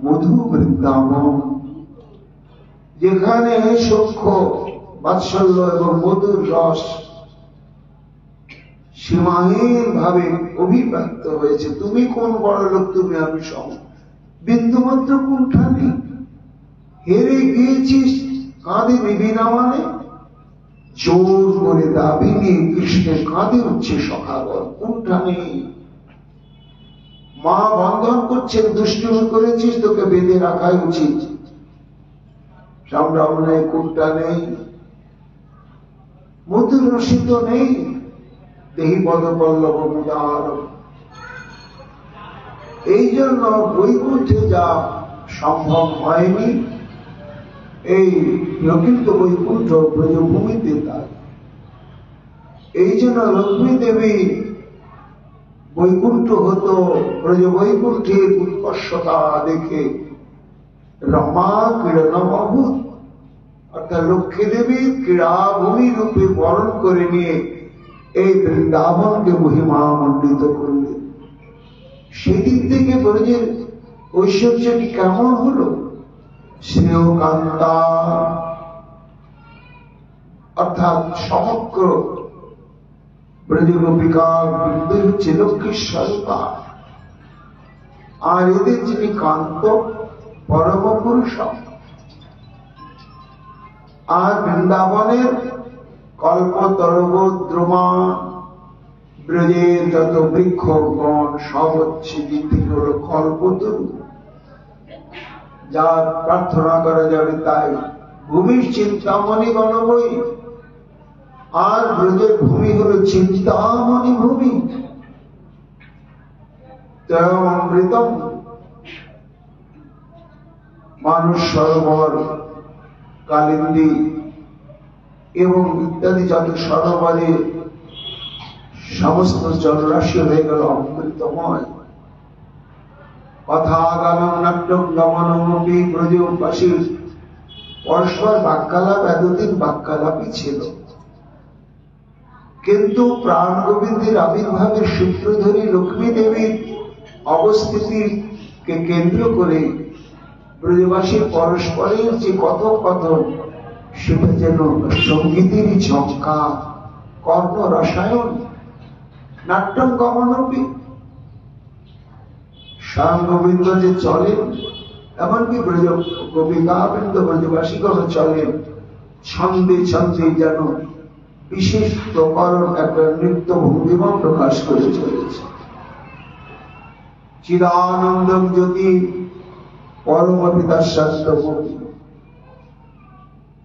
মধু বৃন্দাবন, যেখানে সখ্য বাৎসল্য এবং মধুর রস সীমাহীন ভাবে অভিব্যক্ত হয়েছে। তুমি কোন বড় লোক, তুমি আমি সম, বিন্দুমাত্র কুণ্ঠা নেই। হেরে গিয়েছিস, কাঁধে নিবি না মানে জোর করে দাবি নিয়ে কৃষ্ণের কাঁধে উঠছে সখাগণ, কুণ্ঠা নেই। মা বন্ধন করছেন, দুষ্টুমি করেছিস, তোকে বেঁধে রাখাই উচিত, সংগ্রাম নেই, কুণ্ঠা নেই, মধুর রসিত নেই, দেহি পদপল্লব মুদার। এই জন্য বৈকুণ্ঠে যা সম্ভব হয়নি, এই প্রকৃত বৈকুণ্ঠ ব্রজভূমিতে তাই। এই জন্য লক্ষ্মী দেবী বৈকুণ্ঠ হতো, ব্রজ বৈকুণ্ঠের উৎকর্ষতা দেখে রমা ক্রীড়নমভূত, অর্থাৎ লক্ষ্মী দেবী ক্রীড়াভূমি রূপে বরণ করে নিয়ে এই বৃন্দাবনকে মহিমা মণ্ডিত করলেন। সেদিন থেকে ব্রজের ঐশ্বর্যটি কেমন হলো? শ্রেয়কান্তা, অর্থাৎ সমগ্র ব্রজ গোপিকা বৃন্দ হচ্ছে লক্ষ্মী স্বরূপা। আর এদের যিনি কান্ত পরম পুরুষ। আর বৃন্দাবনের কল্পতরব দ্রমা ব্রজের যত বৃক্ষগণ সব হচ্ছে হল কল্পতরু, যা প্রার্থনা করা যাবে তাই। ভূমির চিন্তামণি গণবই, আর ব্রজের ভূমি হল চিন্তামণি ভূমি। অমৃতম মানুষ সরোবর, কালিন্দী এবং ইত্যাদি যত সরোবরে সমস্ত জলরাশি হয়ে গেল অমৃতময়। কথাগানম নাট্যম গমনমপি ব্রজবাসী পরস্পর বাক্যালাপ, এতদিন বাক্যালাপই ছিল, কিন্তু প্রাণ গোবিন্দের আবির্ভাবের সূত্রধরী লক্ষ্মী দেবীর অবস্থিতিকে কেন্দ্র করে ব্রজবাসীর পরস্পরের যে কথোপকথন, সেটা যেন সঙ্গীতেরই ঝঙ্কার, কর্ণ রসায়ন। নাট্যম গমনপি, স্বয়ং গোবিন্দ যে চলেন, এমনকি ব্রজ গোপিকাবৃন্দ ব্রজবাসীগণ চলেন ছন্দে ছন্দে, যেন বিশেষ প্রকরণ একটা নৃত্য ভঙ্গিমা প্রকাশ করে চলেছে। চিদানন্দম জ্যোতি পরম পিতা সত্যমূর্তি।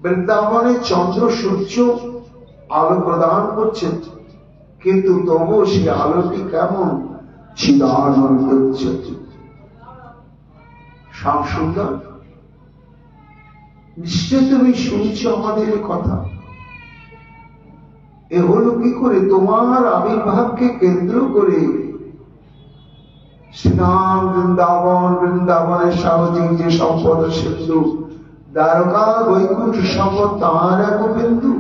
বৃন্দাবনে চন্দ্র সূর্য আলো প্রদান করছেন, কিন্তু তবু সে আলোটি কেমন? চিদানন্দ জ্যোতি। সুন্দর, নিশ্চয় তুমি শুনছো আমাদের কথা। এ হলো কি করে? তোমার আবির্ভাবকে কেন্দ্র করে শ্রীরাম বৃন্দাবন, বৃন্দাবনের সাহজিক যে সম্পদ সিন্ধু, দ্বারকা বৈকুণ্ঠ সম্পদ তাঁর এক বিন্দু।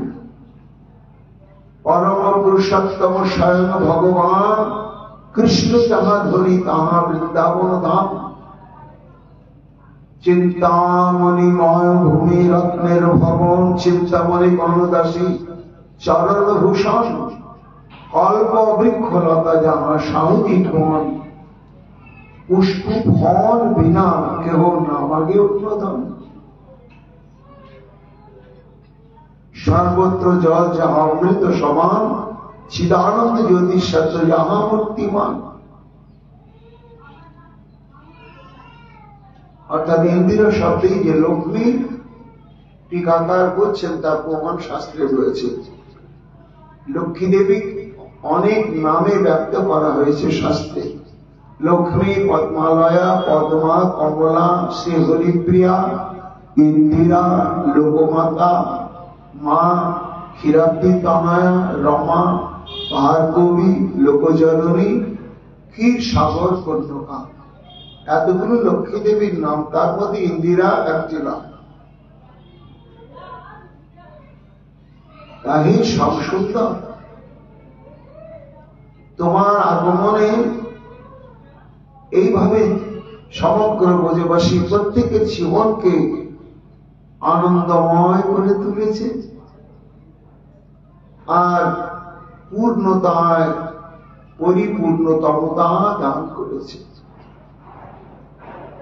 পরম পুরুষোত্তম স্বয়ং ভগবান কৃষ্ণ যাহা ধরি তাহা বৃন্দাবন ধাম। চিন্তামণিময় ভূমি রত্নের ভবন, চিন্তামণি গণদাসী চরণ ভূষণ। কল্প বৃক্ষলতা যাহা সাহজিক মন, পুষ্প ফল বিনা কেহ নামাগে উদ্বোধন। সর্বত্র জল যাহা অমৃত সমান, চিদানন্দ জ্যোতি সত্য যাহা মূর্তিমান। অর্থাৎ ইন্দিরা শব্দেই যে লক্ষ্মী টিকাকার করছেন তার প্রমাণ শাস্ত্রে রয়েছে। লক্ষ্মী দেবী অনেক নামে ব্যক্ত করা হয়েছে শাস্ত্রে। লক্ষ্মী, পদ্মালয়া, পদ্মা, কমলা, শ্রী হরিপ্রিয়া, ইন্দিরা, লোকমাতা, মা, ক্ষীরাব্দী তনয়া, রমা, ভার্গবী, লোকজননী, ক্ষীর সাগর কন্যকা। এতগুলো লক্ষ্মী দেবীর নাম, তার মধ্যে ইন্দিরা একটি নাম। তাই সব সুন্দর। তোমার আগমনে এইভাবে সমগ্র ব্রজবাসী প্রত্যেকের জীবনকে আনন্দময় করে তুলেছে, আর পূর্ণতায় পরিপূর্ণতমতা দান করেছে।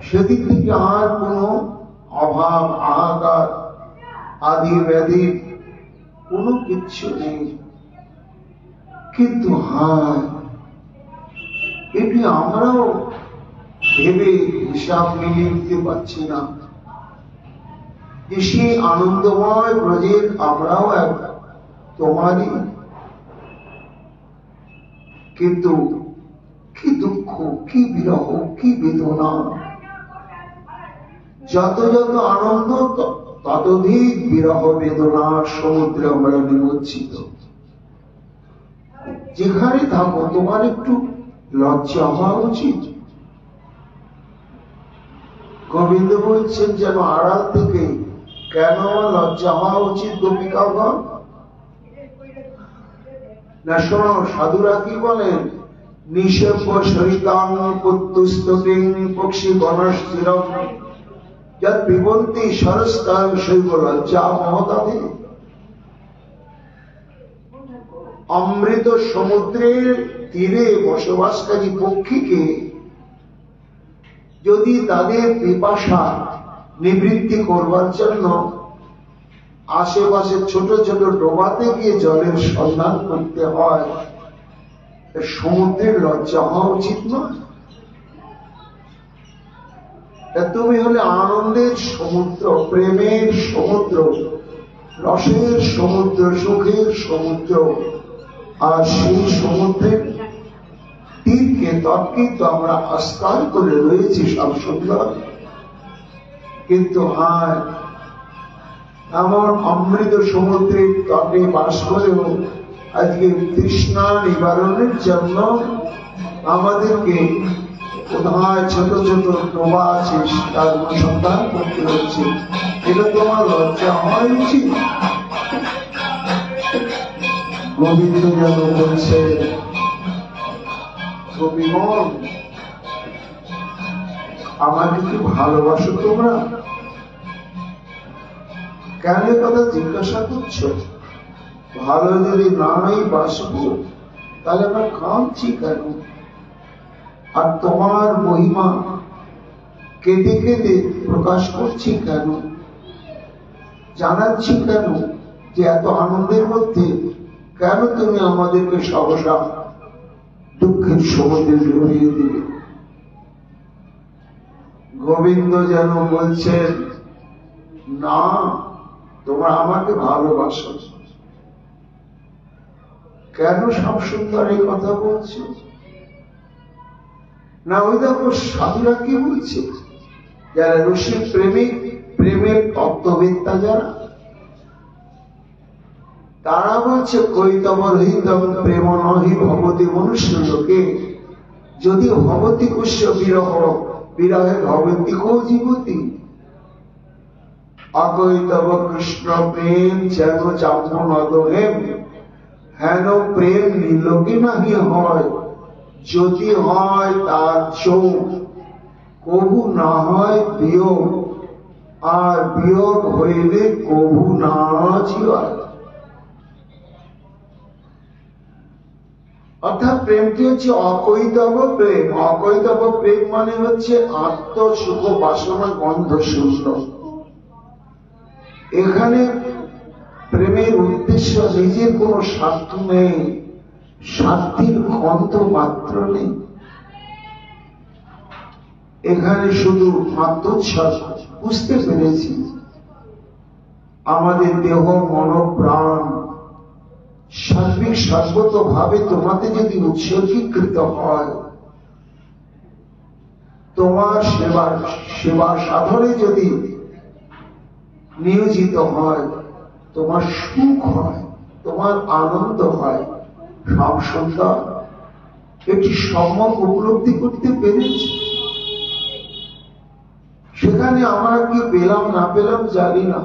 সেদিক থেকে আর কোন অভাব, আহাকার, আদি ব্যাধি কোনো কিচ্ছু নেই। কিন্তু হ্যাঁ, এটি আমরাও ভেবে হিসাব মিলিয়ে দিতে পারছি না যে সেই আনন্দময় ব্রজের আমরাও এক তোমারই। কিন্তু কি দুঃখ, কি বিরহ, কি বেদনা। যত যত আনন্দ ততোধিক বিরহ বেদনার সমুদ্রে আমরা নিমজ্জিত। যেখানে থাকো তোমার একটু লজ্জা হওয়া উচিত। গোবিন্দ বলছেন যেন আড়াল থেকে, কেন লজ্জা হওয়া উচিত গোপিকাগণ? না শোনো, সাধুরা কি বলেন? নিষেব্য সরিতাং পুত্তুস্ততিং পক্ষী গণস্থিরম যৎ পিবন্তি সরস্তাং শৈব লজ্জা মহদাধি। অমৃত সমুদ্রের তীরে বসবাসকারী পক্ষীকে যদি তাদের পিপাসা নিবৃত্তি করবার জন্য আশেপাশে ছোট ছোট ডোবাতে গিয়ে জলের সন্ধান করতে হয়, সমুদ্রের লজ্জা হওয়া উচিত নয়। তুমি হলে আনন্দের সমুদ্র, প্রেমের সমুদ্র, রসের সমুদ্র, সুখের সমুদ্র, আর সেই সমুদ্রের তীরকে তর্কিত আমরা আস্কার করে রয়েছি সব সুন্দর। কিন্তু আর এমন অমৃত সমুদ্রের তটে বাস করেও আজকে তৃষ্ণা নিবারণের জন্য আমাদেরকে কোথায় ছোট ছোট ডোবা আছে তার অনুসন্ধান করতে হচ্ছে। এটা তোমার লজ্জা হওয়া উচিত। গোবিন্দ যেন বলছে, গোপীগণ আমাকে কি ভালোবাসো তোমরা? কেন কথা জিজ্ঞাসা করছো? ভালো যদি নাই বাসবো তাহলে আমরা কাঁদছি কেন? আর তোমার মহিমা কেঁদে কেঁদে প্রকাশ করছি কেন, জানাচ্ছি কেন যে এত আনন্দের মধ্যে কেন তুমি আমাদেরকে সহসা দুঃখের সমুদ্রে ডুবিয়ে দিলে? গোবিন্দ যেন বলছেন, না, তোমরা আমাকে ভালোবাসো। কেন সব সুন্দর এই কথা বলছো? না, ওই দেখো সাধুরা কি বলছে, যারা রসিক প্রেমিক, প্রেমের তত্ত্ববেত্তা যারা, তারা বলছে কৈতব হৃদম প্রেম নহি ভবতী মনুষ্য লোকে, যদি ভবতী কুষ্য বিরহ বিরহে ভবতী কো জীবতী। অকৈতব কৃষ্ণ প্রেম যেন চাম্পনদহেম, হেন প্রেম নিলোকে নাহি হয়, যদি হয় তার চোখ, কবু না হয় বিয়োগ, আর বিয়োগ হইলে কবু না জীবায়। অর্থাৎ প্রেমটি হচ্ছে অকৈতব প্রেম। অকৈতব প্রেম মানে হচ্ছে আত্মসুখ বাসনা গন্ধ শূন্য। এখানে প্রেমের উদ্দেশ্য নিজের কোনো স্বার্থ নেই, স্বার্থের গন্ধ মাত্র নেই। এখানে শুধু আত্মোচ্ছ্বাস। বুঝতে পেরেছি আমাদের দেহ মন প্রাণ সার্বিক সর্বত ভাবে তোমাতে যদি উৎসর্গীকৃত হয়, তোমার সেবা সাধনে যদি নিয়োজিত হয়, তোমার সুখ হয়, তোমার আনন্দ হয়, সব সুন্দর। এটি সম্যক উপলব্ধি করতে পেরেছি। সেখানে আমরা কি পেলাম না পেলাম জানি না।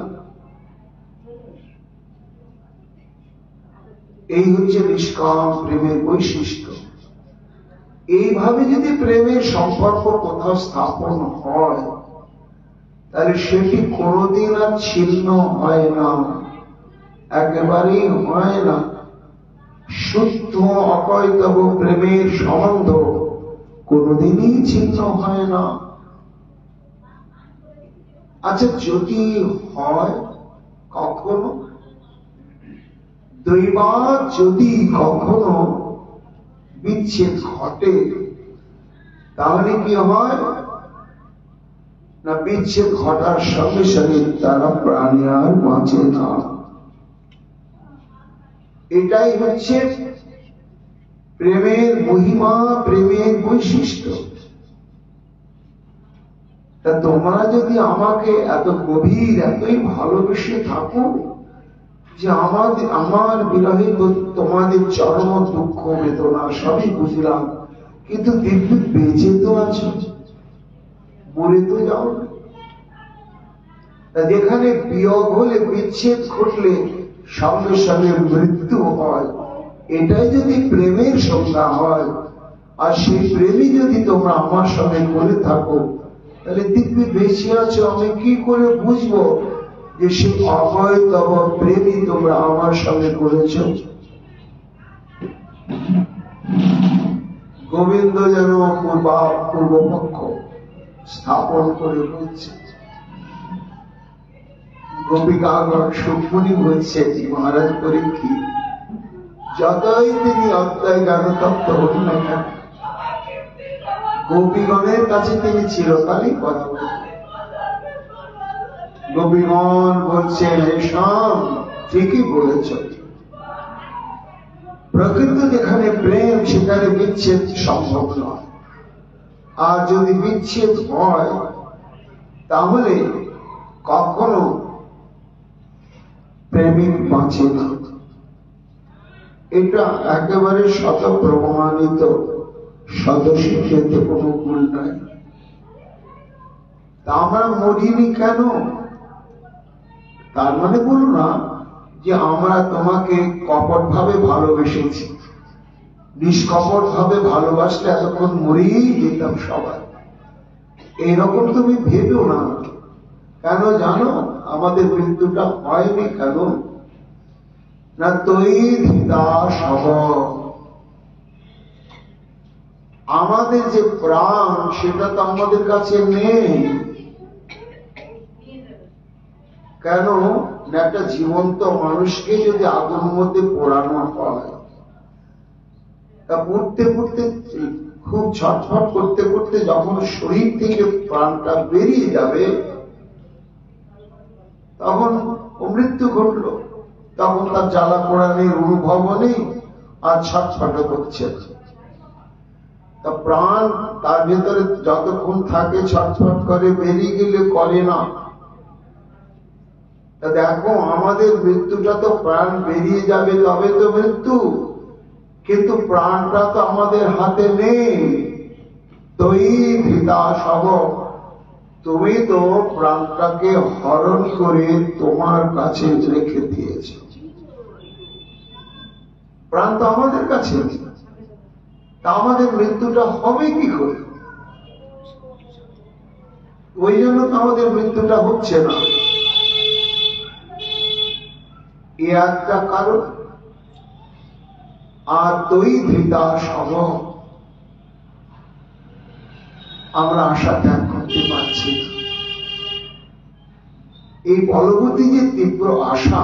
এই হচ্ছে নিষ্কাম প্রেমের বৈশিষ্ট্য। এইভাবে যদি প্রেমের সম্পর্ক কোথাও স্থাপন হয়, তাহলে সেটি কোনদিন আর ছিন্ন হয় না, একেবারেই হয় না। শুদ্ধ অকৈতব প্রেমের সম্বন্ধ কোনদিনই ছিন্ন হয় না। আচ্ছা, যদি হয় কখনো, দৈবাৎ যদি কখনো বিচ্ছেদ ঘটে, তাহলে কি হয় না, বিচ্ছেদ ঘটার সঙ্গে সঙ্গে তারা প্রাণী আর বাঁচে না। এটাই হচ্ছে প্রেমের মহিমা, প্রেমের বৈশিষ্ট্য। তা তোমরা যদি আমাকে এত গভীর, এতই ভালোবেসে থাকো যে আমার বিরহে তোমাদের চরম দুঃখ বেদনা সবই বুঝলাম, কিন্তু দিব্যি বেঁচে তো আছো, মরে তো যাও। যেখানে বিয়োগ হলে, বিচ্ছেদ ঘটলে সঙ্গে সঙ্গে মৃত্যু হয়, এটাই যদি প্রেমের সংজ্ঞা হয়, আর সেই প্রেমই যদি তোমরা আমার সঙ্গে করে থাকো, তাহলে দিব্যি বেঁচে আছো। আমি কি করে বুঝবো যে সেই অকৈতব প্রেমই তোমরা আমার সঙ্গে করেছ? গোবিন্দ যেন পূর্বপক্ষ স্থাপন করে বলছে, গোপিকাগণ সুখমণি বলছে মহারাজ পরীক্ষিত যতই তিনি অদ্বয় জ্ঞানতত্ত্ব হন না কেন, গোপীগণের কাছে তিনি চিরকালই কথা বলেন। গোপীগণ বলছে রেশম ঠিকই বলেছ, প্রকৃত যেখানে প্রেম সেখানে বিচ্ছেদ সম্ভব নয়, আর যদি বিচ্ছেদ হয় তাহলে কখনো প্রেমিক বাঁচে না। এটা একেবারে শত প্রমাণিত, সদস্যতে কোনো ভুল নাই। তা আমরা মরিনি কেন? তার মানে বলো না যে আমরা তোমাকে কপট ভাবে ভালোবেসেছি, নিষ্কপট ভাবে ভালোবাসলে এতক্ষণ মরিয়েই যেতাম সবাই, এইরকম তুমি ভেবেও না। কেন জানো আমাদের মৃত্যুটা হয়নি কেন? না তৈ ধিতা সব, আমাদের যে প্রাণ সেটা তো আমাদের কাছে নেই। কেন? একটা জীবন্ত মানুষকে যদি আগুনের মধ্যে পোড়ানো হয়, তা পড়তে পড়তে খুব ছটফট করতে করতে যখন শরীর থেকে প্রাণটা বেরিয়ে যাবে তখন মৃত্যু ঘটল, তখন তার জ্বালা পোড়ানির অনুভব নেই, আর ছটফট করছে। তা প্রাণ তার ভেতরে যতক্ষণ থাকে ছটফট করে, বেরিয়ে গেলে করে না। তা দেখো আমাদের মৃত্যুটা তো প্রাণ বেরিয়ে যাবে তবে তো মৃত্যু, কিন্তু প্রাণটা তো আমাদের হাতে নেই। তৈ ধিতা সব, তুমি তো প্রাণটাকে হরণ করে তোমার কাছে রেখে দিয়েছ, প্রাণ তো আমাদের কাছে। তা আমাদের মৃত্যুটা হবে কি করে? ওই জন্য তো আমাদের মৃত্যুটা হচ্ছে না। এ একটা কারণ। আর তৈ ধিতা সব, আমরা আশা ত্যাগ করতে পারছি না। এই বলবতী যে তীব্র আশা,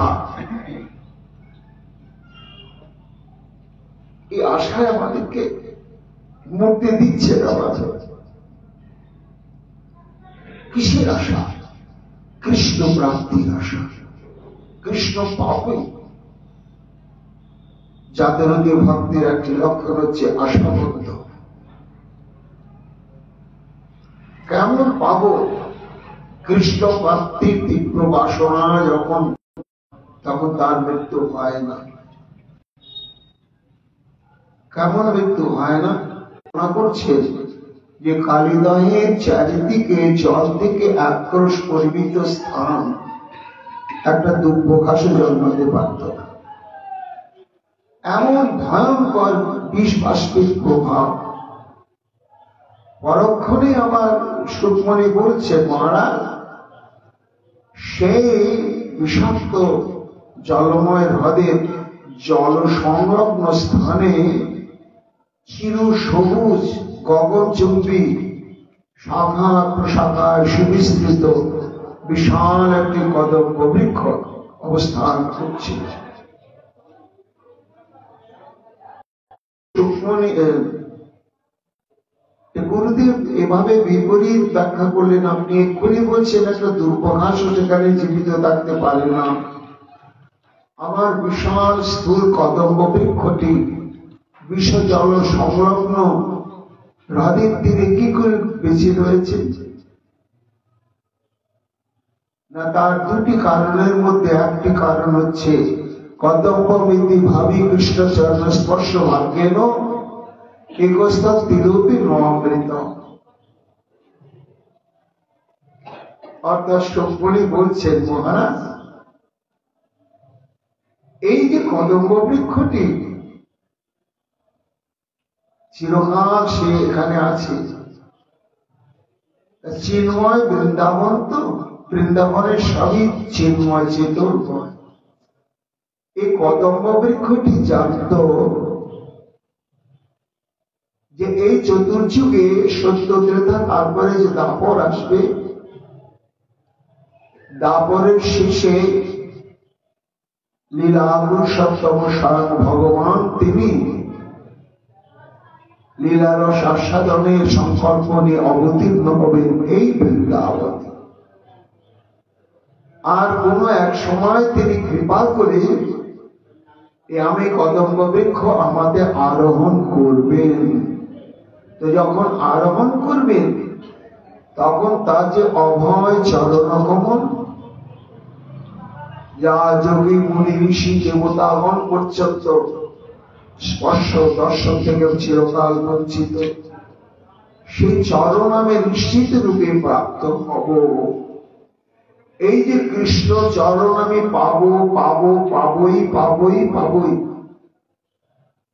এই আশায় আমাদেরকে মরতে দিচ্ছে না। কিসের আশা? কৃষ্ণ প্রাপ্তির আশা, কৃষ্ণ পাবে। যাদের ভক্তির একটি লক্ষণ হচ্ছে আশাবদ্ধ। কেমন পাবো? কৃষ্ণ প্রাপ্তির তীব্র বাসনা যখন, তখন তার মৃত্যু হয় না। কেমন মৃত্যু হয় না? মনে করছে যে কালিদহের চারিদিকে জল থেকে আক্রোশ পরিমিত স্থান একটা দুর্ভোঘাসে জন্মাতে পারত না। এমন ভয়ঙ্কর বিষ বাষ্পের প্রভাব। পরক্ষণে আমার সুখমণি বলছে মহারাজ, সেই বিষাক্ত জলময় হ্রদের জল সংলগ্ন স্থানে চির সবুজ গগনচুম্বী শাখা প্রশাখায় সুবিস্তৃত বিশাল একটি কদম্ব বৃক্ষ অবস্থান করছে। গুরুদেব এভাবে বিপরীত ব্যাখ্যা করলেন। আপনি এক্ষুনি বলছেন একটা দুর্বঘাস সেখানে জীবিত থাকতে পারে না। আমার বিশাল স্থূল কদম্ব বৃক্ষটি বিষ জল সংলগ্ন হ্রদের তীরে কি করে বেঁচে রয়েছে? না, তার দুটি কারণের মধ্যে একটি কারণ হচ্ছে কদম্ব মিতি ভাবি কৃষ্ণ চরণ স্পর্শ ভাগ্যেন একস্তা তিরুপি নমৃত। অর্থাৎ সুখমণি বলছেন মহারাজ, এই যে কদম্ব বৃক্ষটি চিরকাল সে এখানে আছে। চিন্ময় বৃন্দাবন, তো বৃন্দাবনের সবই চিন্ময় চেতনময়। এই কদম্ব বৃক্ষটি জানত যে এই চতুর্যুগে সত্য ত্রেতা, তারপরে যে দাপর আসবে, দাপরের শেষে লীলা পুরুষোত্তম স্বয়ং ভগবান তিনি লীলারস আস্বাদনের সংকল্প নিয়ে অবতীর্ণ হবেন এই বৃন্দাবনে। আর কোন এক সময় তিনি কৃপা করে আমি কদম্ব বৃক্ষ আমাদের আরোহণ করবেন। তো যখন আরোহণ করবেন তখন তার যে অভয় চরণ কমল, যা যোগী মুনি ঋষি দেবতাগণ পর্যন্ত স্পর্শ দর্শন থেকে চিরকাল বঞ্চিত, সেই চরণ আমি নিশ্চিত রূপে প্রাপ্ত হব। এই যে কৃষ্ণ চরণ আমি পাবো পাবো পাবই পাবই পাবই,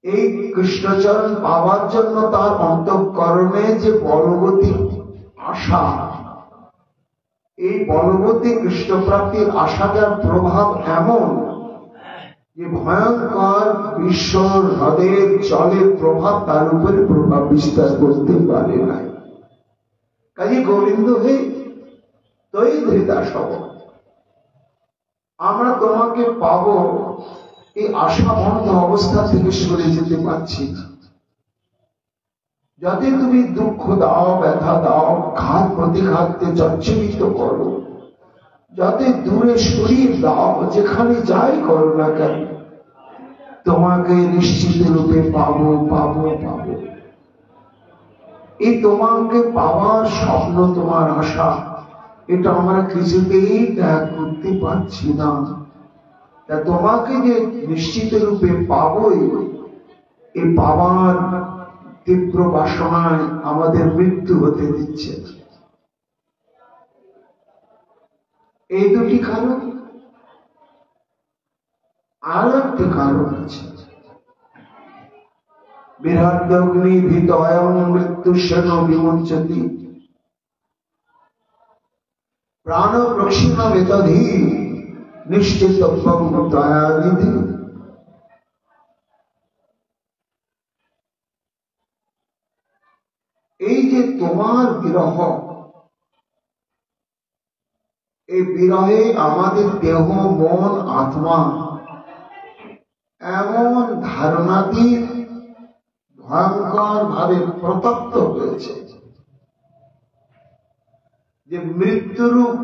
এই কৃষ্ণচরণ পাওয়ার জন্য তার অন্তঃকরণে যে বলবতী আশা, এই বলবতী কৃষ্ণ প্রাপ্তির আশাটার প্রভাব এমন যে ভয়ঙ্কর বিশ্ব হ্রদের জলের প্রভাব তার উপরে প্রভাব বিস্তার করতে পারে নাই। কাজে গোবিন্দ হে তৈ ধৃতা সব, আমরা তোমাকে পাবো এই আশা বন্ধ অবস্থা থেকে সরে যেতে পারছি না। যাতে তুমি দুঃখ দাও, ব্যথা দাও, ঘাত প্রতিঘাতকে জর্জরিত করো, যাতে দূরে সরিয়ে দাও, যেখানে যাই করো না কেন তোমাকে নিশ্চিত রূপে পাবো পাবো পাবো। এই তোমাকে পাওয়ার স্বপ্ন, তোমার আশা, এটা আমরা কিছুতেই ত্যাগ করতে পারছি না। তা তোমাকে যে নিশ্চিত রূপে পাবোই, এই পাওয়ার তীব্র বাসনায় আমাদের মৃত্যু হতে দিচ্ছে। এই দুটি কারণ। আর একটি কারণ আছে, বিরাটগ্নি ভীতয়ং মৃত্যু সেন বিমুঞ্চতি প্রাণ প্রক্ষিণ বেতধি নিশ্চিত দয়ানিধি। এই যে তোমার বিরহ, এই বিরহে আমাদের দেহ মন আত্মা এমন ধারণাতীত ভয়ঙ্কর ভাবে প্রতপ্ত হয়েছে যে মৃত্যুরূপ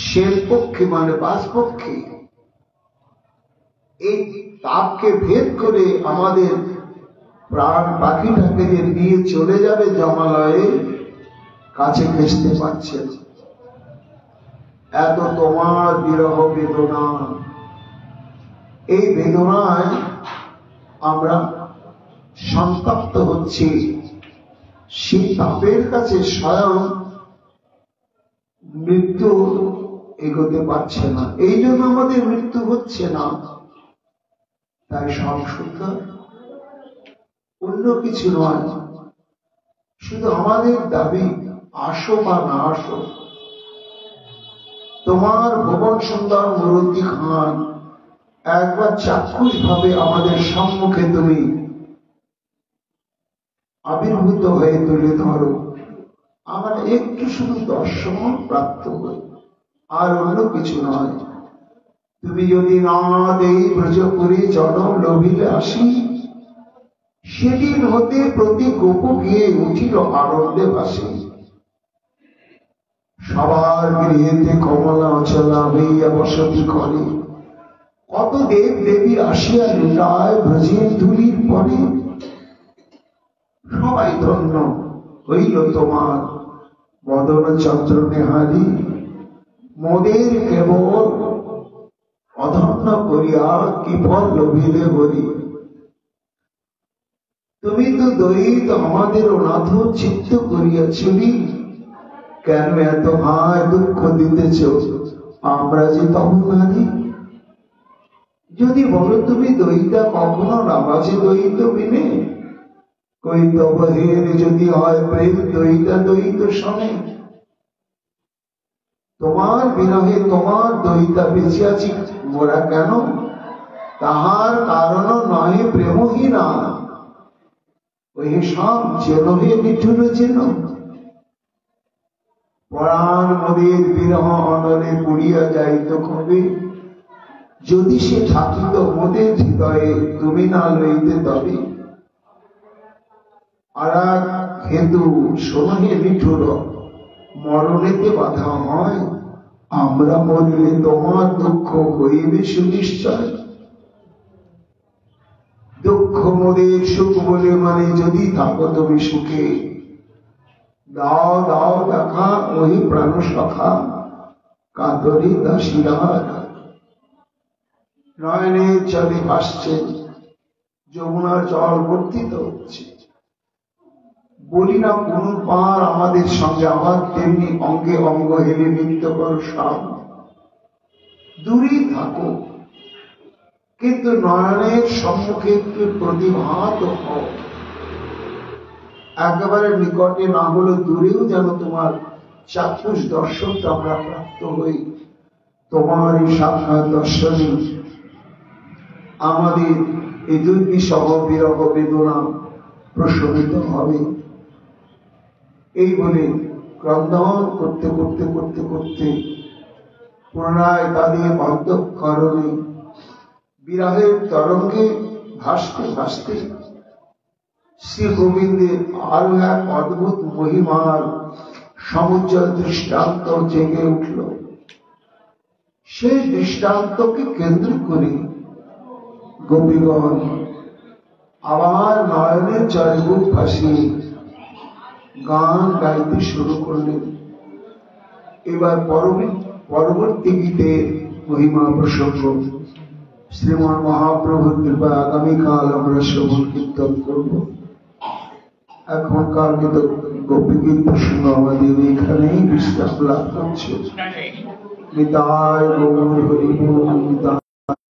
শের পক্ষে মানে বাসপক্ষে এই তাপকে ভেদ করে আমাদের প্রাণ পাখিটাকে যে নিয়ে চলে যাবে জমালয়ে, কাছে ঘেঁষতে পারছে না। এত তোমার বিরহ বেদনা, এই বেদনায় আমরা সন্তপ্ত হচ্ছি। সেই তাপের কাছে স্বয়ং মৃত্যু এগোতে পারছে না, এই জন্য আমাদের মৃত্যু হচ্ছে না। তাই সংশোধন অন্য কিছু নয়, শুধু আমাদের দাবি আসো বা না আসো, তোমার ভুবন সুন্দর মূর্তি খান একবার চাক্ষুষ ভাবে আমাদের সম্মুখে তুমি আবির্ভূত হয়ে তুলে ধরো, আমরা একটু শুধু দর্শন প্রাপ্ত হই, আর অন্য কিছু নয়। তুমি যদি না দেই ব্রজপুরী জনম লোভিলে আসি, সেদিন হতে প্রতি গোপ গিয়ে উঠিল আনন্দে বাসি। সবার গৃহেতে কমলা অচলা হইয়া বসতি করে, কত দেব দেবী আসিয়া লুটায় ব্রজের ধুলির পরে। সবাই ধন্য হইল তোমার বদন চন্দ্র নেহারি, মোদের কেবল অধন্য করিয়া কি ফল লোভিলে বলি। তুমি তো দৈত আমাদের অনাথ চিত্ত করিয়াছিলি, কেন এত হায় দুঃখ দিতেছ আমরা যে তব নারী। যদি বলো তুমি দইতা কখনো না বাজে দইত বিনে, কই তব হের যদি হয় প্রেম দইতা দইত শোনে। তোমার বিরহে তোমার দইতা বেঁচে আছি মোরা কেন, তাহার কারণ নহে প্রেমহীনা। ওই সব যেন হে নিঠুর যেন পরাণ মোদের বিরহ অনলে পড়িয়া যাইত কবে, যদি সে থাকিত মোদের হৃদয়ে তুমি না লইতে তবে। আর হেতু শোনে মিঠুর মরণেতে বাধা হয়, আমরা মরিলে তোমার দুঃখ হইবে সুনিশ্চয়। দুঃখ মোদের সুখ বলে মানে যদি থাকো তুমি সুখে, দাও দাও দেখা ওই প্রাণ সখা কাতরে দাসীরার। নয়নে চলে ভাসছে যমুনার জল বর্তিত হচ্ছে, বলি না কোন পার আমাদের সঙ্গে আবার তেমনি অঙ্গে অঙ্গ হেলে নৃত্য করো সব, দূরেই থাকো কিন্তু নয়নের সম্মুখে একটু প্রতিভাত হও। একেবারে নিকটে না হলে দূরেও যেন তোমার চাক্ষুষ দর্শনটা আমরা প্রাপ্ত হই। তোমার এই সাক্ষাৎ দর্শনে আমাদের এই দুর্বিষহ বিরহ বেদনা প্রশমিত হবে। এই বলে ক্রন্দন করতে করতে করতে করতে পুনরায় তাদের অন্তঃকরণে বিরহের তরঙ্গে ভাসতে ভাসতে শ্রী গোবিন্দের আরো এক অদ্ভুত মহিমার সমুজ্জ দৃষ্টান্ত জেগে উঠল। সেই দৃষ্টান্তকে কেন্দ্র করে গোপীগণ আবার নয়নের জলে বুক ভাসিয়ে গান গাইতে শুরু করলেন। এবার পরবর্তী গীতের মহিমা প্রসঙ্গ শ্রীমন মহাপ্রভুর কৃপা আগামীকাল আমরা শ্রবণ কীর্তন করব। এখনকার কিন্তু গোপীগীত প্রসঙ্গ আমাদের এখানেই বিশ্রাম লাভ করছে। নিতাই গৌর হরি বল।